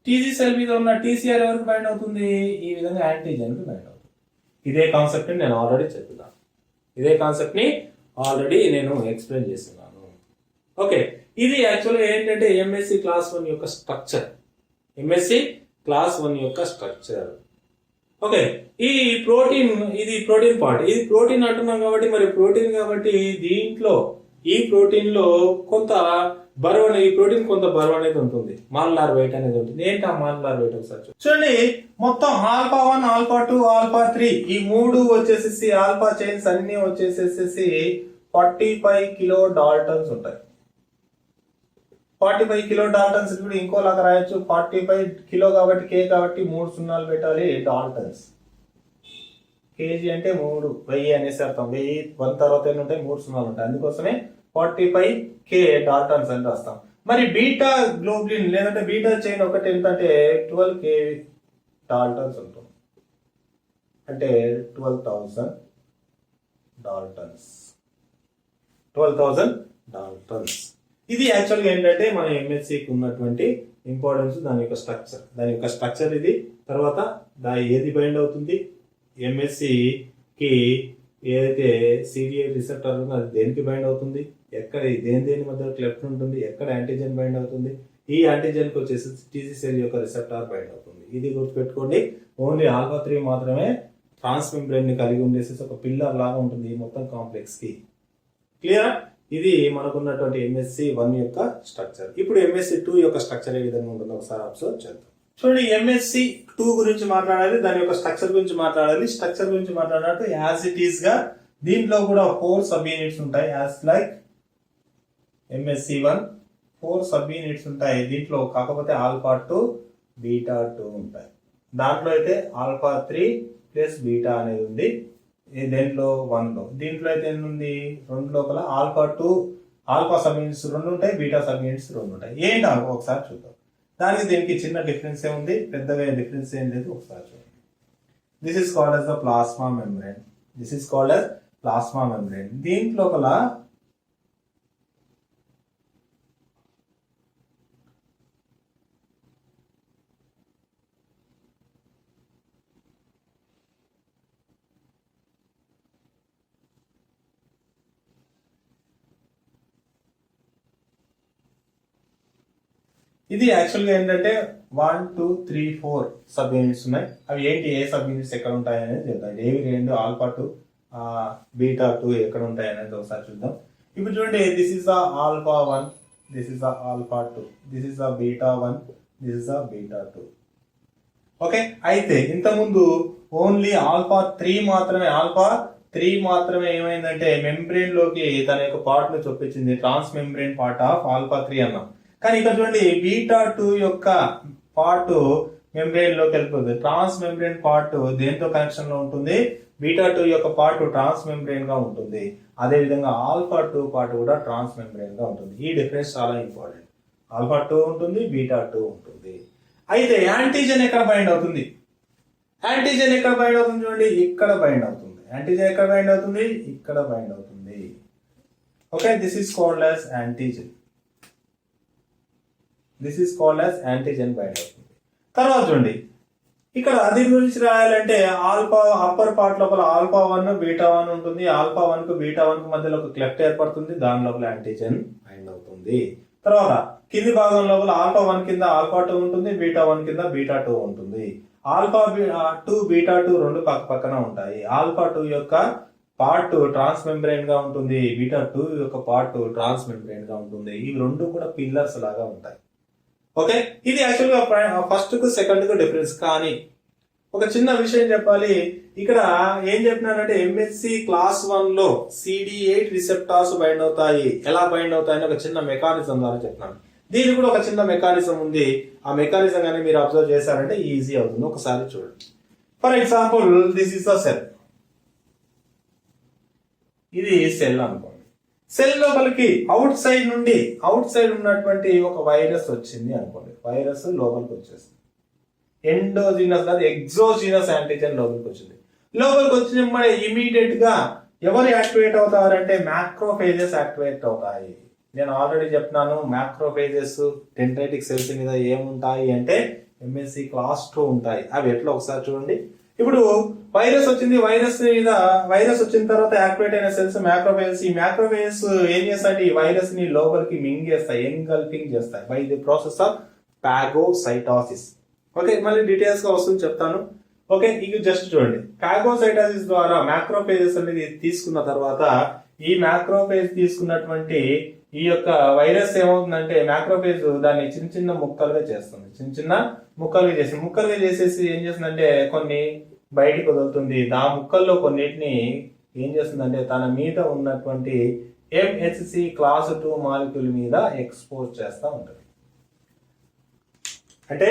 TC సెల్ మీద ఉన్న TCR ఎవరికి బైండ్ అవుతుంది, ఈ విధంగా యాంటీజెన్ కి బైండ్ అవుతుంది. ఇదే కాన్సెప్ట్ ని నేను ఆల్రెడీ చెప్తున్నాను. ఇదే కాన్సెప్ట్ ని ఆల్రెడీ నేను ఎక్స్ప్లెయిన్ చేస్తున్నాను. ఓకే, ఇది యాక్చువల్గా ఏంటంటే ఎంఎస్సి క్లాస్ 1 యొక్క స్ట్రక్చర్. ఎంఎస్సి క్లాస్ 1 యొక్క స్ట్రక్చర్. ఓకే, ఈ ప్రోటీన్, ఇది ప్రోటీన్ పార్ట్. ఇది ప్రోటీన్ అంటున్నాం కాబట్టి, మరి ప్రోటీన్ కాబట్టి దీంట్లో ఈ ప్రోటీన్ లో కొంత బరువు అనేది, ఈ ప్రోటీన్ కొంత బరువు అనేది ఉంటుంది, మాలిక్యులర్ వెయిట్ అనేది ఉంటుంది. ఏంటి ఆ మాలిక్యులర్ వెయిట్ ఒకసారి చూడండి. మొత్తం ఆల్ఫా 1, ఆల్ఫా 2, ఆల్ఫా 3 ఈ మూడు వచ్చేసేసి ఆల్ఫా చైన్స్ అన్ని వచ్చేసేసి 45 కిలో డాల్టన్స్ ఉంటాయి. 45 కిలో డాల్టన్స్ ఇప్పుడు ఇంకోలాగా రాయొచ్చు. 45 కిలో కాబట్టి K కాబట్టి 3 సున్నాలు పెట్టాలి, డాల్టన్స్. కేజీ అంటే 3,000 అనేసి అర్థం. 1 తర్వాత ఎన్ని ఉంటాయి, 3 సున్నాలు ఉంటాయి. అందుకోసమే 45 K డాల్టన్స్ అని రాస్తాం. మరి బీటా గ్లోబులిన్ లేదంటే బీటా చైన్ ఒకటి ఏంటంటే 12 K డాల్టన్స్ ఉంటుంది. అంటే 12,000 డాల్టన్స్. 12,000 డాల్టన్స్. ఇది యాక్చువల్గా ఏంటంటే మన ఎంఎస్సికి ఉన్నటువంటి ఇంపార్టెన్స్, దాని యొక్క స్ట్రక్చర్ ఇది. తర్వాత ఏది బైండ్ అవుతుంది, ఎంఎస్సికి ఏదైతే CD8 రిసెప్టర్ ఉందో అది దేనికి బైండ్ అవుతుంది, ఎక్కడ దేని మధ్య క్లెఫ్ట్ ఉంటుంది, ఎక్కడ యాంటీజెన్ బైండ్ అవుతుంది. ఈ యాంటీజెన్ కి వచ్చేసి టీసీ సెల్ యొక్క రిసెప్టార్ బైండ్ అవుతుంది. ఇది గుర్తుపెట్టుకోండి. ఓన్లీ ఆల్ఫా 3 మాత్రమే ట్రాన్స్ మెంబ్రేన్ ని కలిగి ఉండేసి ఒక పిల్లర్ లాగా ఉంటుంది ఈ మొత్తం కాంప్లెక్స్ కి. క్లియర్? ఇది మనకున్నటువంటి ఎంఎస్సి 1 యొక్క స్ట్రక్చర్. ఇప్పుడు ఎంఎస్సి 2 యొక్క స్ట్రక్చర్ ఏ విధంగా ఉంటుందో ఒకసారి అబ్జర్వ్ చేద్దాం. చూడండి, ఎంఎస్సి 2 గురించి మాట్లాడాలి, దాని యొక్క స్ట్రక్చర్ గురించి మాట్లాడాలి. స్ట్రక్చర్ గురించి మాట్లాడినట్టు యాజ్ ఇట్ ఈస్ గా దీంట్లో కూడా 4 సబ్ యూనిట్స్ ఉంటాయి. As like MSc 1 4 sub units ఉంటాయి దీంట్లో. కాకపోతే ఆల్ఫా 2, బీటా 2 ఉంటాయి. దాంట్లో అయితే ఆల్ఫా 3 ప్లస్ బీటా అనేది ఉంది దేంట్లో 1 లో. దీంట్లో అయితే ఏంటి, 2 లోపల ఆల్ఫా 2 ఆల్ఫా సబ్ యూనిట్స్ 2 ఉంటాయి, బీటా సబ్ యూనిట్స్ 2 ఉంటాయి. ఏంటి ఒకసారి చూద్దాం. దానికి దీనికి చిన్న డిఫరెన్స్ ఏ ఉంది, పెద్దగా డిఫరెన్స్ ఏం లేదు. ఒకసారి చూడండి. This is called as the plasma membrane. This is called as plasma membrane. దీంట్లోపల ఇది యాక్చువల్గా ఏంటంటే 1, 2, 3, 4 సబ్ యూనిట్స్ ఉన్నాయి. అవి ఏంటి, ఏ సబ్ యూనిట్స్ ఎక్కడ ఉంటాయి అనేది చెప్తాం. ఏవి రెండు, ఆల్ఫా 2, బీటా 2 ఎక్కడ ఉంటాయి అనేది ఒకసారి చూద్దాం. ఇప్పుడు చూడండి, this is the alpha 1, this is the alpha 2, this is the beta 1, this is the beta 2. Okay, అయితే ఇంతకుముందు ఓన్లీ ఆల్ఫా 3 మాత్రమే ఏమైందంటే మెంబ్రెయిన్ లోకి తన యొక్క పార్ట్ ను చొప్పించింది. ట్రాన్స్ మెంబ్రెయిన్ పార్ట్ ఆఫ్ ఆల్ఫా 3 అన్నాం. కానీ ఇక్కడ చూడండి, బీటా 2 యొక్క పార్ట్ మెంబ్రెయిన్ లోకి వెళ్ళిపోతుంది. ట్రాన్స్ మెంబ్రెయిన్ పార్ట్ దేంతో కనెక్షన్ లో ఉంటుంది, బీటా 2 యొక్క పార్ట్ ట్రాన్స్ మెంబ్రెయిన్ గా ఉంటుంది. అదే విధంగా ఆల్ఫా 2 పార్ట్ కూడా ట్రాన్స్ మెంబ్రెయిన్ గా ఉంటుంది. ఈ డిఫరెన్స్ చాలా ఇంపార్టెంట్. ఆల్ఫా 2 ఉంటుంది, బీటా 2 ఉంటుంది. అయితే యాంటీజెన్ ఎక్కడ బైండ్ అవుతుంది, యాంటీజెన్ ఎక్కడ బైండ్ అవుతుంది చూడండి, ఇక్కడ బైండ్ అవుతుంది. యాంటీజెన్ ఎక్కడ బైండ్ అవుతుంది, ఇక్కడ బైండ్ అవుతుంది. Okay, this is called as antigen. This is called as antigen bind అవుతుంది. తర్వాత చూడండి, ఇక్కడ అది గురించి రాయాలంటే ఆల్ఫా అప్పర్ పార్ట్ లోపల ఆల్ఫా 1, బీటా 1 ఉంటుంది. ఆల్ఫా 1 కు బీటా 1 కు మధ్యలో ఒక క్లెఫ్ట్ ఏర్పడుతుంది, దాని లోపల యాంటీజెన్ బైండ్ అవుతుంది. తర్వాత కింది భాగం లోపల ఆల్ఫా 1 కింద ఆల్ఫా 2 ఉంటుంది, బీటా 1 కింద బీటా 2 ఉంటుంది. ఆల్ఫా 2, బీటా 2 రెండు పక్క పక్కన ఉంటాయి. ఆల్ఫా 2 యొక్క పార్ట్ ట్రాన్స్ మెంబ్రెయిన్ గా ఉంటుంది, బీటా 2 యొక్క పార్ట్ ట్రాన్స్ మెంబ్రెయిన్ గా ఉంటుంది. ఇవి రెండు కూడా పిల్లర్స్ లాగా ఉంటాయి. ఓకే, ఇది యాక్చువల్ గా ఫస్ట్ కు సెకండ్ కు డిఫరెన్స్. కానీ ఒక చిన్న విషయం చెప్పాలి, ఇక్కడ ఏం చెప్పినానంటే ఎంఎస్సి క్లాస్ 1 లో CD8 రిసెప్టార్స్ బైండ్ అవుతాయి. ఎలా బైండ్ అవుతాయని ఒక చిన్న మెకానిజం ద్వారా చెప్తున్నాను. దీనికి కూడా ఒక చిన్న మెకానిజం ఉంది. ఆ మెకానిజం కానీ మీరు అబ్జర్వ్ చేశారంటే ఈజీ అవుతుంది. ఒకసారి చూడండి. For example this is the cell. ఇది సెల్ అనుకోండి. సెల్ లోపలికి అవుట్ సైడ్ ఉన్నటువంటి ఒక వైరస్ వచ్చింది అనుకోండి. వైరస్ లోపలికి వచ్చేసింది. ఎండోజీనస్ కాదు, ఎగ్జోజీనస్ యాంటీజెన్ లోపలికి వచ్చింది. లోపలికి వచ్చిన ఇమీడియట్ గా ఎవరు యాక్టివేట్ అవుతారంటే మ్యాక్రోఫేజెస్ యాక్టివేట్ అవుతాయి. నేను ఆల్రెడీ చెప్తున్నాను, మ్యాక్రోఫేజెస్ డెండ్రైటిక్ సెల్స్ మీద ఏముంటాయి అంటే ఎంఎస్సి క్లాస్ 2 ఉంటాయి. అవి ఎట్లా ఒకసారి చూడండి. ఇప్పుడు వైరస్ వచ్చింది, వైరస్ వచ్చిన తర్వాత యాక్టివేట్ అయిన సెల్స్ మ్యాక్రోఫేజెస్. ఈ మ్యాక్రోఫేజెస్ ఏం చేస్తాయంటే ఈ వైరస్ ని లోపలికి మింగేస్తాయి, ఎన్గల్ఫింగ్ చేస్తాయి by the process of phagocytosis. Okay, మళ్ళీ డీటెయిల్స్ గా వస్తుంది చెప్తాను. ఓకే, ఇది జస్ట్ చూడండి. ఫాగోసైటోసిస్ ద్వారా మ్యాక్రోఫేజెస్ అనేది తీసుకున్న తర్వాత ఈ మ్యాక్రోఫేజ్ తీసుకున్నటువంటి ఈ యొక్క వైరస్ ఏమవుతుందంటే మ్యాక్రోఫేజ్ దాన్ని చిన్న చిన్న ముక్కలుగా చేస్తుంది. ముక్కలుగా చేసేసి ఏం చేస్తుందంటే కొన్ని బయటికి వదులుతుంది. ఆ ముక్కల్లో కొన్నిటిని ఏం చేస్తుందంటే తన మీద ఉన్నటువంటి MHC క్లాస్ 2 మాలిక్యూల్ మీద ఎక్స్పోజ్ చేస్తూ ఉంటుంది. అంటే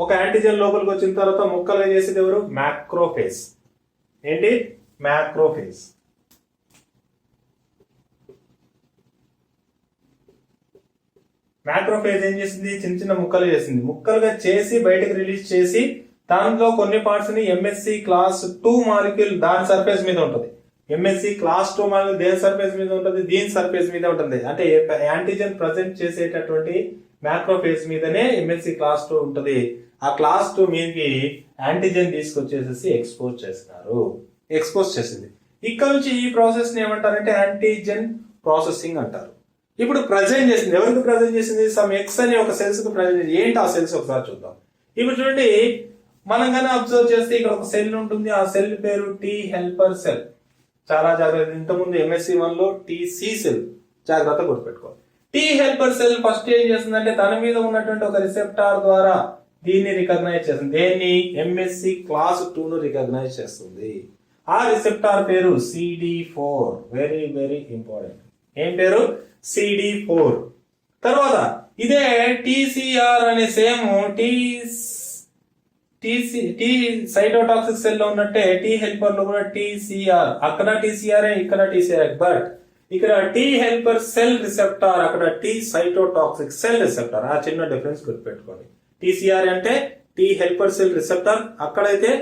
ఒక యాంటీజెన్ లోపలికి వచ్చిన తర్వాత ముక్కలుగా చేసేది ఎవరు? మ్యాక్రోఫేజ్. ఏంటి? మ్యాక్రోఫేజ్. మ్యాక్రోఫేజ్ ఏం చేసింది? చిన్న చిన్న ముక్కలు చేసింది. ముక్కలుగా చేసి బయటకు రిలీజ్ చేసి దాంట్లో కొన్ని పార్ట్స్ ని ఎంఎస్సి క్లాస్ 2 మాలిక్యూల్ దాని సర్ఫేస్ మీద ఉంటుంది. ఎంఎస్సి క్లాస్ 2 మాలిక్యూల్ దేని సర్ఫేస్ మీద ఉంటుంది? దీని సర్ఫేస్ మీద ఉంటుంది. అంటే యాంటీజెన్ ప్రజెంట్ చేసేటటువంటి మ్యాక్రోఫేజ్ మీదనే ఎంఎస్సి క్లాస్ 2 ఉంటుంది. ఆ క్లాస్ 2 మీదకి యాంటీజెన్ తీసుకొచ్చేసేసి ఎక్స్పోజ్ చేసింది. ఇక్కడ నుంచి ఈ ప్రాసెస్ ని ఏమంటారంటే యాంటీజెన్ ప్రాసెసింగ్ అంటారు. ఇప్పుడు ప్రజెంట్ చేసింది, ఎవరికి ప్రజెంట్ చేసింది? సమ్ ఎక్స్ అనే ఒక సెల్స్ కు ప్రజెంట్ చేసింది. ఏంటి ఆ సెల్స్ ఒకసారి చూద్దాం. ఇప్పుడు చూడండి, మనం కానీ అబ్జర్వ్ చేస్తే ఇక్కడ ఒక సెల్ ఉంటుంది. ఆ సెల్ పేరు టీ హెల్పర్ సెల్. చాలా జాగ్రత్త. ఇంతకుముందు MSc 1 లో TC సెల్, జాగ్రత్త గుర్తుపెట్టుకోవాలి. టీ హెల్పర్ సెల్ ఫస్ట్ ఏం చేస్తుందంటే తన మీద ఉన్నటువంటి ఒక రిసెప్టార్ ద్వారా దీన్ని రికగ్నైజ్ చేస్తుంది. దేన్ని? MSc క్లాస్ 2 ను రికగ్నైజ్ చేస్తుంది. ఆ రిసెప్టార్ పేరు CD4. Very very important. ఏం పేరు? CD4. తర్వాత ఇదే TCR అనే సేమ్ టీ సైటోటాక్సిక్ సెల్ లో ఉన్నట్టే టీ హెల్పర్ లో కూడా TCR. అక్కడ TCR ఇక్కడ TCR. బట్ ఇక్కడ టీ హెల్పర్ సెల్ రిసెప్టార్, అక్కడ టీ సైటోటాక్సిక్ సెల్ రిసెప్టార్. ఆ చిన్న డిఫరెన్స్ గుర్తుపెట్టుకోండి. TCR అంటే టీ హెల్పర్ సెల్ రిసెప్టార్, అక్కడైతే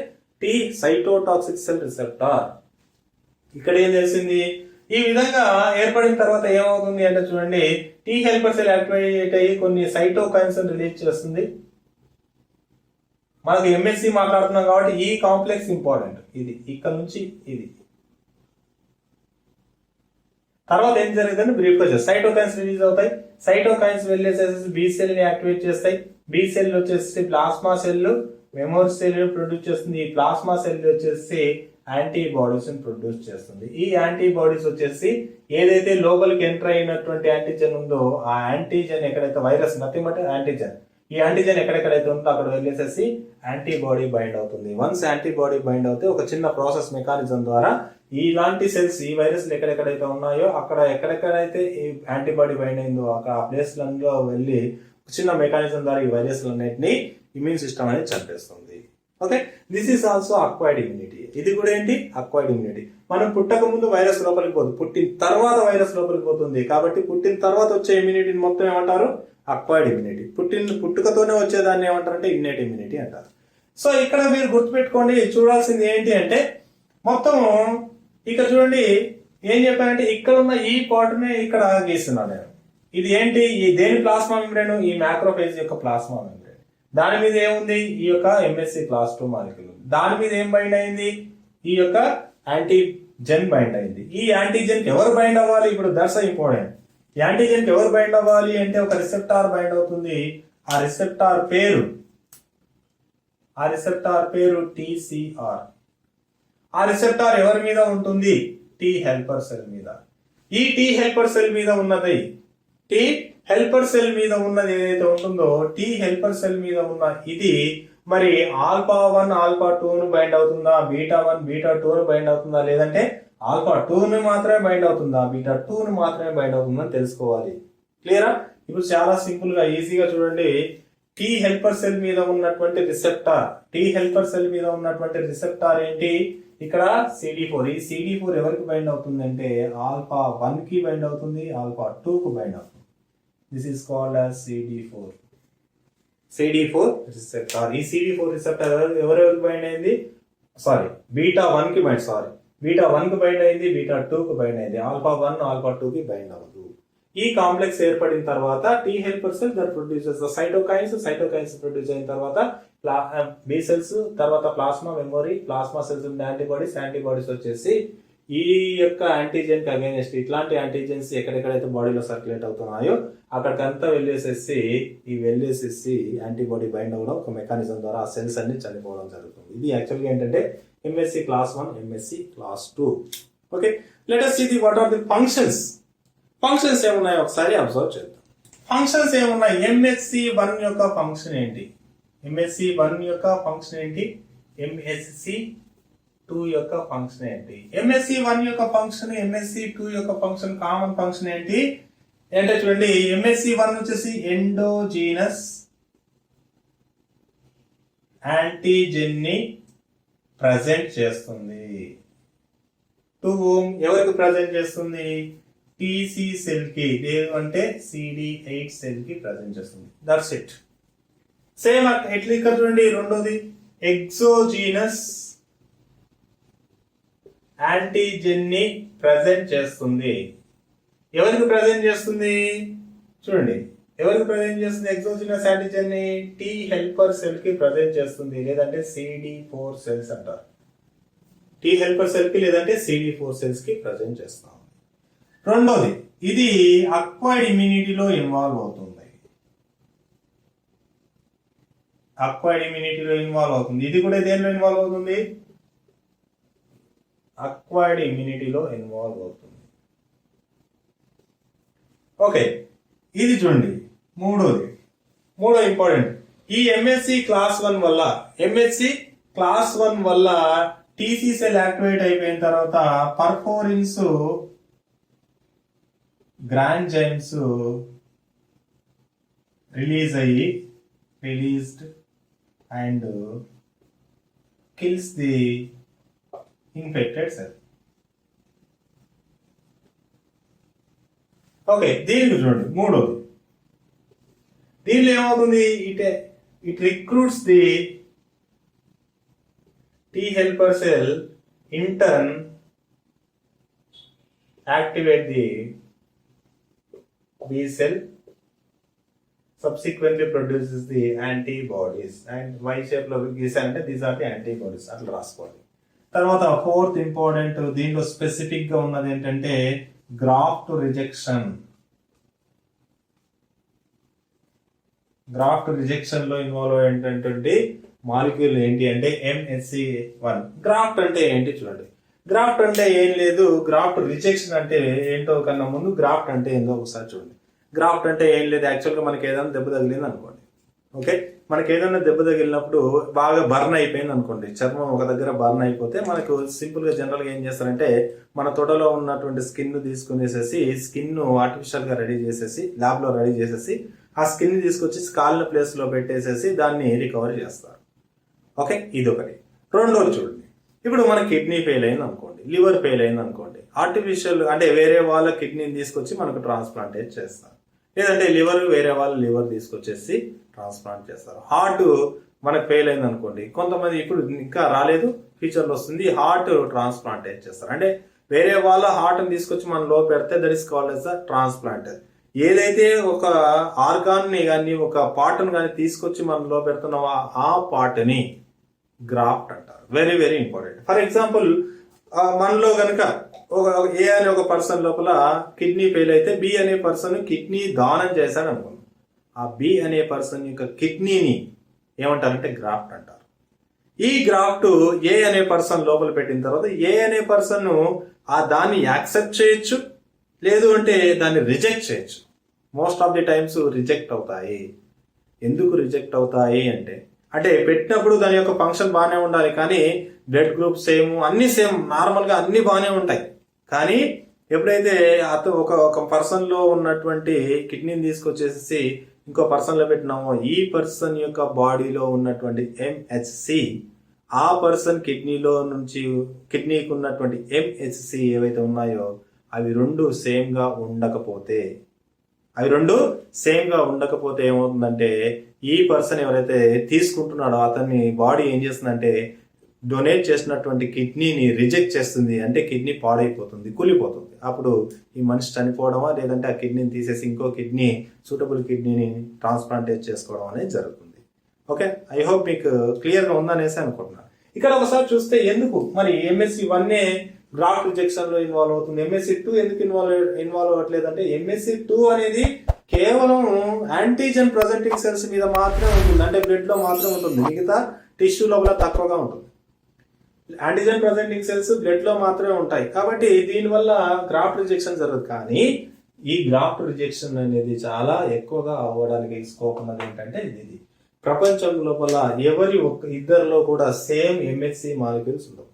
టీ సైటోటాక్సిక్ సెల్ రిసెప్టార్. ఇక్కడ ఏం తెలిసింది? ఈ విధంగా ఏర్పడిన తర్వాత ఏమవుతుంది అంటే చూడండి, టీ హెల్పర్ సెల్ యాక్టివేట్ అయ్యి కొన్ని సైటోకైన్స్ రిలీజ్ చేస్తుంది. మనకు MSc మాట్లాడుతున్నాం కాబట్టి ఈ కాంప్లెక్స్ ఇంపార్టెంట్. ఇది ఇక్కడ నుంచి ఇది తర్వాత ఏం జరిగిందని బ్రీఫ్ గా చేస్తాయి. సైటోకైన్స్ రిలీజ్ అవుతాయి. సైటోకైన్స్ వెళ్ళేసేసి బి సెల్ ని యాక్టివేట్ చేస్తాయి. బి సెల్ వచ్చేసి plasma cell, memory cell produce చేస్తుంది. ఈ ప్లాస్మా సెల్ వచ్చేసి యాంటీబాడీస్ ప్రొడ్యూస్ చేస్తుంది. ఈ యాంటీబాడీస్ వచ్చేసి ఏదైతే లోపలికి ఎంటర్ అయినటువంటి యాంటీజెన్ ఉందో ఆ యాంటీజెన్ ఎక్కడైతే వైరస్ నథింగ్ బట్ యాంటీజెన్, ఈ యాంటీజెన్ ఎక్కడెక్కడైతే ఉందో అక్కడ వెళ్ళేసేసి యాంటీబాడీ బైండ్ అవుతుంది. వన్స్ యాంటీబాడీ బైండ్ అవుతే ఒక చిన్న ప్రాసెస్ మెకానిజం ద్వారా ఇలాంటి సెల్స్ ఈ వైరస్లు ఎక్కడెక్కడైతే ఉన్నాయో అక్కడ ఎక్కడెక్కడైతే ఈ యాంటీబాడీ బైండ్ అయిందో అక్కడ ఆ ప్లేస్లలో వెళ్ళి చిన్న మెకానిజం ద్వారా ఈ వైరస్లు అన్నిటిని ఇమ్యూన్ సిస్టమ్ అనేది చంపేస్తుంది. Okay, this is also acquired immunity. ఇది కూడా ఏంటి? Acquired immunity. మనం పుట్టక ముందు వైరస్ లోపలికి పోతుంది, పుట్టిన తర్వాత వైరస్ లోపలికి పోతుంది. కాబట్టి పుట్టిన తర్వాత వచ్చే ఇమ్యూనిటీని మొత్తం ఏమంటారు? Acquired immunity. పుట్టుకతోనే వచ్చేదాన్ని ఏమంటారంటే ఇన్నెట్ ఇమ్యూనిటీ అంటారు. సో ఇక్కడ మీరు గుర్తుపెట్టుకోండి, చూడాల్సింది ఏంటి అంటే మొత్తం ఇక్కడ చూడండి ఏం చెప్పానంటే ఇక్కడ ఉన్న ఈ పార్ట్నే ఇక్కడ గీస్తున్నాను నేను. ఇది ఏంటి? ఈ దేని ప్లాస్మా మెంబ్రేన్? ఈ మ్యాక్రోఫేజ్ యొక్క ప్లాస్మా మెంబ్రేన్. దాని మీద ఏముంది? ఈ యొక్క MSc క్లాస్ 2 మాలిక్యూల్. దాని మీద ఏం బైండ్ అయింది? ఈ యొక్క యాంటీజెన్ బైండ్ అయింది. ఈ యాంటీజెన్ కి ఎవరు బైండ్ అవ్వాలి? ఇప్పుడు దట్స్ ఇంపార్టెంట్. యాంటీజెన్ కి ఎవరు బైండ్ అవ్వాలి అంటే ఒక రిసెప్టార్ బైండ్ అవుతుంది. ఆ రిసెప్టార్ పేరు TCR. ఆ రిసెప్టార్ ఎవరి మీద ఉంటుంది? టీ హెల్పర్ సెల్ మీద. ఈ టీ హెల్పర్ సెల్ మీద ఉన్నది, టీ హెల్పర్ సెల్ మీద ఉన్నది ఏదైతే ఉంటుందో, టీ హెల్పర్ సెల్ మీద ఉన్న ఇది మరి ఆల్ఫా 1 ఆల్ఫా 2 ను బైండ్ అవుతుందా, బీటా 1 బీటా 2 ను బైండ్ అవుతుందా, లేదంటే ఆల్ఫా 2 ను మాత్రమే బైండ్ అవుతుందా, బీటా 2 ను మాత్రమే బైండ్ అవుతుందా తెలుసుకోవాలి. క్లియరా? ఇప్పుడు చాలా సింపుల్ గా ఈజీగా చూడండి. టీ హెల్పర్ సెల్ మీద ఉన్నటువంటి రిసెప్టార్, టీ హెల్పర్ సెల్ మీద ఉన్నటువంటి రిసెప్టార్ ఏంటి? ఇక్కడ CD4. ఈ CD4 ఎవరికి బైండ్ అవుతుంది అంటే ఆల్ఫా 1 కి బైండ్ అవుతుంది, ఆల్ఫా 2 కు బైండ్ అవుతుంది. This is called as CD4. CD4 receptor. ఈ CD4 రిసెప్టార్ ఎవరెవరికి బైండ్ అయింది? సారీ, బీటా 1 కి బైండ్, సారీ బీటా 1 కి బైండ్ అయింది, బీటా 2 కు బైండ్ అయింది. ఆల్ఫా 1 ఆల్ఫా 2 కి బైండ్ అవ్వదు. ఈ కాంప్లెక్స్ ఏర్పడిన తర్వాత tea helper cell that produces the cytokines. Cytokines produce అయిన తర్వాత బి సెల్స్, తర్వాత plasma memory, plasma cells antibodies, antibodies వచ్చేసి ఈ యొక్క యాంటీజెన్ కి అగైనెస్ట్ ఇట్లాంటి యాంటీజెన్స్ ఎక్కడెక్కడైతే బాడీలో సర్క్యులేట్ అవుతున్నాయో అక్కడికంతా వెళ్ళేసేసి యాంటీబాడీ బైండ్ అవ్వడం ఒక మెకానిజం ద్వారా ఆ సెల్స్ అన్ని చనిపోవడం జరుగుతుంది. ఇది యాక్చువల్గా ఏంటంటే MHC class 1, MHC class 2. Okay, let us see what are the functions. Functions ఏమున్నాయో ఒకసారి అబ్జర్వ్ చేద్దాం. ఫంక్షన్స్ ఏమున్నాయి? ఎంఎస్సి 1 యొక్క ఫంక్షన్ ఏంటి? ఎంఎస్సి 1 యొక్క ఫంక్షన్ ఏంటి? ఎంఎస్సి 2 యొక్క ఫంక్షన్ ఏంటి? ఎంఎస్సి 1 యొక్క ఫంక్షన్, ఎంఎస్సి 2 యొక్క ఫంక్షన్, కామన్ ఫంక్షన్ ఏంటి అంటే చూడండి, ఎంఎస్సి 1 వచ్చేసి ఎండోజీనస్ యాంటీజెన్ ని ప్రజెంట్ చేస్తుంది. టు హూమ్, ఎవరికి ప్రజెంట్ చేస్తుంది? టీసీ సెల్ కి, అంటే CD8 సెల్ కి ప్రజెంట్ చేస్తుంది. That's it. సేమ్ ఎట్లా ఇక్కడ చూడండి. రెండోది ఎగ్జోజీనస్ యాంటీజెన్ ని ప్రజెంట్ చేస్తుంది. ఎవరికి ప్రజెంట్ చేస్తుంది? చూడండి, ఎవరికి ప్రజెంట్ చేస్తుంది? ఎగ్జోజీనస్ యాంటీజెన్ ని టీ హెల్పర్ సెల్ కి ప్రజెంట్ చేస్తుంది, లేదంటే CD4 సెల్స్ అంటారు. టీ హెల్పర్ సెల్ కి లేదంటే CD4 సెల్స్ కి ప్రజెంట్ చేస్తాం. రెండోది, ఇది అక్వైర్డ్ ఇమ్యూనిటీలో ఇన్వాల్వ్ అవుతుంది. అక్వైర్డ్ ఇమ్యూనిటీలో ఇన్వాల్వ్ అవుతుంది. ఇది కూడా దేనిలో ఇన్వాల్వ్ అవుతుంది? అక్వైర్డ్ ఇమ్యూనిటీలో ఇన్వాల్వ్ అవుతుంది. ఓకే, ఇది చూడండి మూడోది. మూడో ఇంపార్టెంట్. ఈ ఎంఎస్సి క్లాస్ 1 వల్ల, ఎంఎస్సి క్లాస్ 1 వల్ల టీసీ సెల్ యాక్టివేట్ అయిపోయిన తర్వాత perforins, granzymes released and kills the infected cell. Okay, దీనికి చూడండి మూడోది. దీనిలో ఏమవుతుంది? It recruits the T helper cell, in turn activate the B cell, subsequently produces the antibodies. And Y shape లో గీసానంటే these are the antibodies. అట్లా రాసుకోవాలి. తర్వాత fourth important, దీంట్లో స్పెసిఫిక్ గా ఉన్నది ఏంటంటే గ్రాఫ్ట్ రిజెక్షన్. గ్రాఫ్ట్ రిజెక్షన్ లో ఇన్వాల్వ్ ఏంటంటే మాలిక్యూల్ ఏంటి అంటే MSC1. గ్రాఫ్ట్ అంటే ఏంటి చూడండి. గ్రాఫ్ట్ అంటే ఏం లేదు. గ్రాఫ్ట్ రిజెక్షన్ అంటే ఏంటో కన్నా ముందు గ్రాఫ్ట్ అంటే ఏందో ఒకసారి చూడండి. గ్రాఫ్ట్ అంటే ఏం లేదు, యాక్చువల్గా మనకి ఏదైనా దెబ్బ తగిలింది అనుకోండి. ఓకే, మనకి ఏదైనా దెబ్బ తగిలినప్పుడు బాగా బర్న్ అయిపోయింది అనుకోండి, చర్మం ఒక దగ్గర బర్న్ అయిపోతే మనకు సింపుల్ గా జనరల్ గా ఏం చేస్తారంటే మన తొడలో ఉన్నటువంటి స్కిన్ తీసుకునేసేసి, స్కిన్ ఆర్టిఫిషియల్ గా రెడీ చేసేసి, ల్యాబ్ లో రెడీ చేసేసి ఆ స్కిన్ తీసుకొచ్చి కాలిన ప్లేస్ లో పెట్టేసేసి దాన్ని రికవర్ చేస్తారు. ఓకే, ఇది ఒకటి. రెండోది చూడండి, ఇప్పుడు మన కిడ్నీ ఫెయిల్ అయింది అనుకోండి, లివర్ ఫెయిల్ అయింది అనుకోండి, ఆర్టిఫిషియల్ అంటే వేరే వాళ్ళ కిడ్నీని తీసుకొచ్చి మనకు ట్రాన్స్ప్లాంటేట్ చేస్తారు, లేదంటే లివర్ వేరే వాళ్ళ లివర్ తీసుకొచ్చేసి ట్రాన్స్ప్లాంట్ చేస్తారు. హార్ట్ మనకు ఫెయిల్ అయింది అనుకోండి, కొంతమంది ఇప్పుడు ఇంకా రాలేదు, ఫ్యూచర్లో వస్తుంది, హార్ట్ ట్రాన్స్ప్లాంటేట్ చేస్తారు. అంటే వేరే వాళ్ళ హార్ట్ని తీసుకొచ్చి మనలో పెడితే that is called as the transplant. ఏదైతే ఒక ఆర్గాన్ ని కానీ ఒక పార్ట్ని కానీ తీసుకొచ్చి మనలో పెడుతున్నామో ఆ పార్ట్ని గ్రాఫ్ట్ అంటారు. Very very important. For example మనలో కనుక ఒక ఏ అనే ఒక పర్సన్ లోపల కిడ్నీ ఫెయిల్ అయితే బి అనే పర్సన్ కిడ్నీ దానం చేశాడు అనుకోండి, ఆ బి అనే పర్సన్ యొక్క కిడ్నీని ఏమంటారంటే గ్రాఫ్ట్ అంటారు. ఈ గ్రాఫ్ట్ ఏ అనే పర్సన్ లోపల పెట్టిన తర్వాత ఏ అనే పర్సన్ దాన్ని యాక్సెప్ట్ చేయొచ్చు, లేదు అంటే దాన్ని రిజెక్ట్ చేయొచ్చు. Most of the times reject అవుతాయి. ఎందుకు రిజెక్ట్ అవుతాయి అంటే పెట్టినప్పుడు దాని యొక్క ఫంక్షన్ బాగానే ఉండాలి, కానీ బ్లడ్ గ్రూప్ సేమ్, అన్ని సేమ్, నార్మల్గా అన్ని బాగానే ఉంటాయి. కానీ ఎప్పుడైతే ఒక పర్సన్ లో ఉన్నటువంటి కిడ్నీని తీసుకొచ్చేసి ఇంకో పర్సన్ లో పెట్టినామో, ఈ పర్సన్ యొక్క బాడీలో ఉన్నటువంటి ఎంహెచ్సి ఆ పర్సన్ కిడ్నీకి ఉన్నటువంటి ఎంహెచ్సి ఏవైతే ఉన్నాయో అవి రెండు సేమ్ గా ఉండకపోతే ఏమవుతుందంటే ఈ పర్సన్ ఎవరైతే తీసుకుంటున్నాడో అతన్ని బాడీ ఏం చేస్తుందంటే డొనేట్ చేసినటువంటి కిడ్నీని రిజెక్ట్ చేస్తుంది. అంటే కిడ్నీ పాడైపోతుంది, కూలిపోతుంది. అప్పుడు ఈ మనిషి చనిపోవడమా, లేదంటే ఆ కిడ్నీని తీసేసి ఇంకో సూటబుల్ కిడ్నీని ట్రాన్స్ప్లాంటేట్ చేసుకోవడం అనేది జరుగుతుంది. ఓకే, ఐ హోప్ మీకు క్లియర్గా ఉందనేసి అనుకుంటున్నాను. ఇక్కడ ఒకసారి చూస్తే ఎందుకు మరి MSc 1 గ్రాఫ్ట్ రిజెక్షన్ లో ఇన్వాల్వ్ అవుతుంది, MSc 2 ఎందుకు ఇన్వాల్వ్ అవ్వట్లేదు అంటే MSc 2 అనేది కేవలం యాంటీజెన్ ప్రజెంటింగ్ సెల్స్ మీద మాత్రమే ఉంటుంది. అంటే బ్లడ్ లో మాత్రమే ఉంటుంది, మిగతా టిష్యూ లోపల తక్కువగా ఉంటుంది. యాంటీజెన్ ప్రజెంటింగ్ సెల్స్ బ్లడ్ లో మాత్రమే ఉంటాయి. కాబట్టి దీనివల్ల గ్రాఫ్ట్ రిజెక్షన్ జరగదు. కానీ ఈ గ్రాఫ్ట్ రిజెక్షన్ అనేది చాలా ఎక్కువగా అవ్వడానికి స్కోప్ ఉన్నది ఏంటంటే ఇది ప్రపంచం లోపల ఇద్దరిలో కూడా సేమ్ MSc మాలిక్యూల్స్ ఉండవు,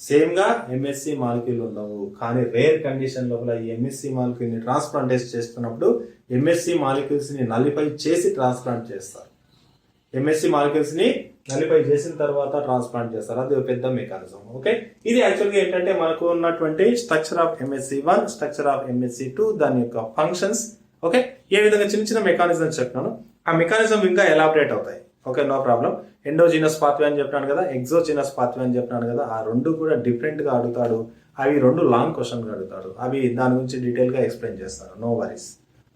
సేమ్ గా MSc మాలిక్యూల్ ఉండవు. కానీ రేర్ కండిషన్ లోపల ఈ MSc మాలిక్యూల్ ని ట్రాన్స్ప్లాంటేట్ చేస్తున్నప్పుడు MSc మాలిక్యూల్స్ ని నలిఫై చేసి ట్రాన్స్ప్లాంట్ చేస్తారు. MSc మాలిక్యూల్స్ ని నలిఫై చేసిన తర్వాత ట్రాన్స్ప్లాంట్ చేస్తారు. అది ఒక పెద్ద మెకానిజం. ఓకే, ఇది యాక్చువల్గా ఏంటంటే మనకు ఉన్నటువంటి structure of MSc 1, structure of MSc 2, దాని యొక్క ఫంక్షన్స్. ఓకే, ఏ విధంగా చిన్న మెకానిజం చెప్పినాను, ఆ మెకానిజం ఇంకా ఎలాబరేట్ అవుతాయి. Okay, no problem. Endogenous pathway అని చెప్పినాను కదా, ఎగ్జోజీనస్ పాత్వే అని చెప్పినాను కదా, ఆ రెండు కూడా డిఫరెంట్ గా అడుగుతాడు. అవి రెండు లాంగ్ క్వశ్చన్ అడుగుతాడు. అవి దాని గురించి డీటెయిల్ గా ఎక్స్ప్లెయిన్ చేస్తారు. No worries.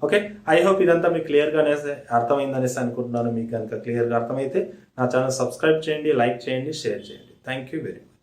Okay, I hope ఇదంతా మీకు క్లియర్గా అర్థమైందనేసి అనుకుంటున్నాను. మీకు కనుక క్లియర్గా అర్థమైతే నా ఛానల్ సబ్స్క్రైబ్ చేయండి, లైక్ చేయండి, షేర్ చేయండి. Thank you very much.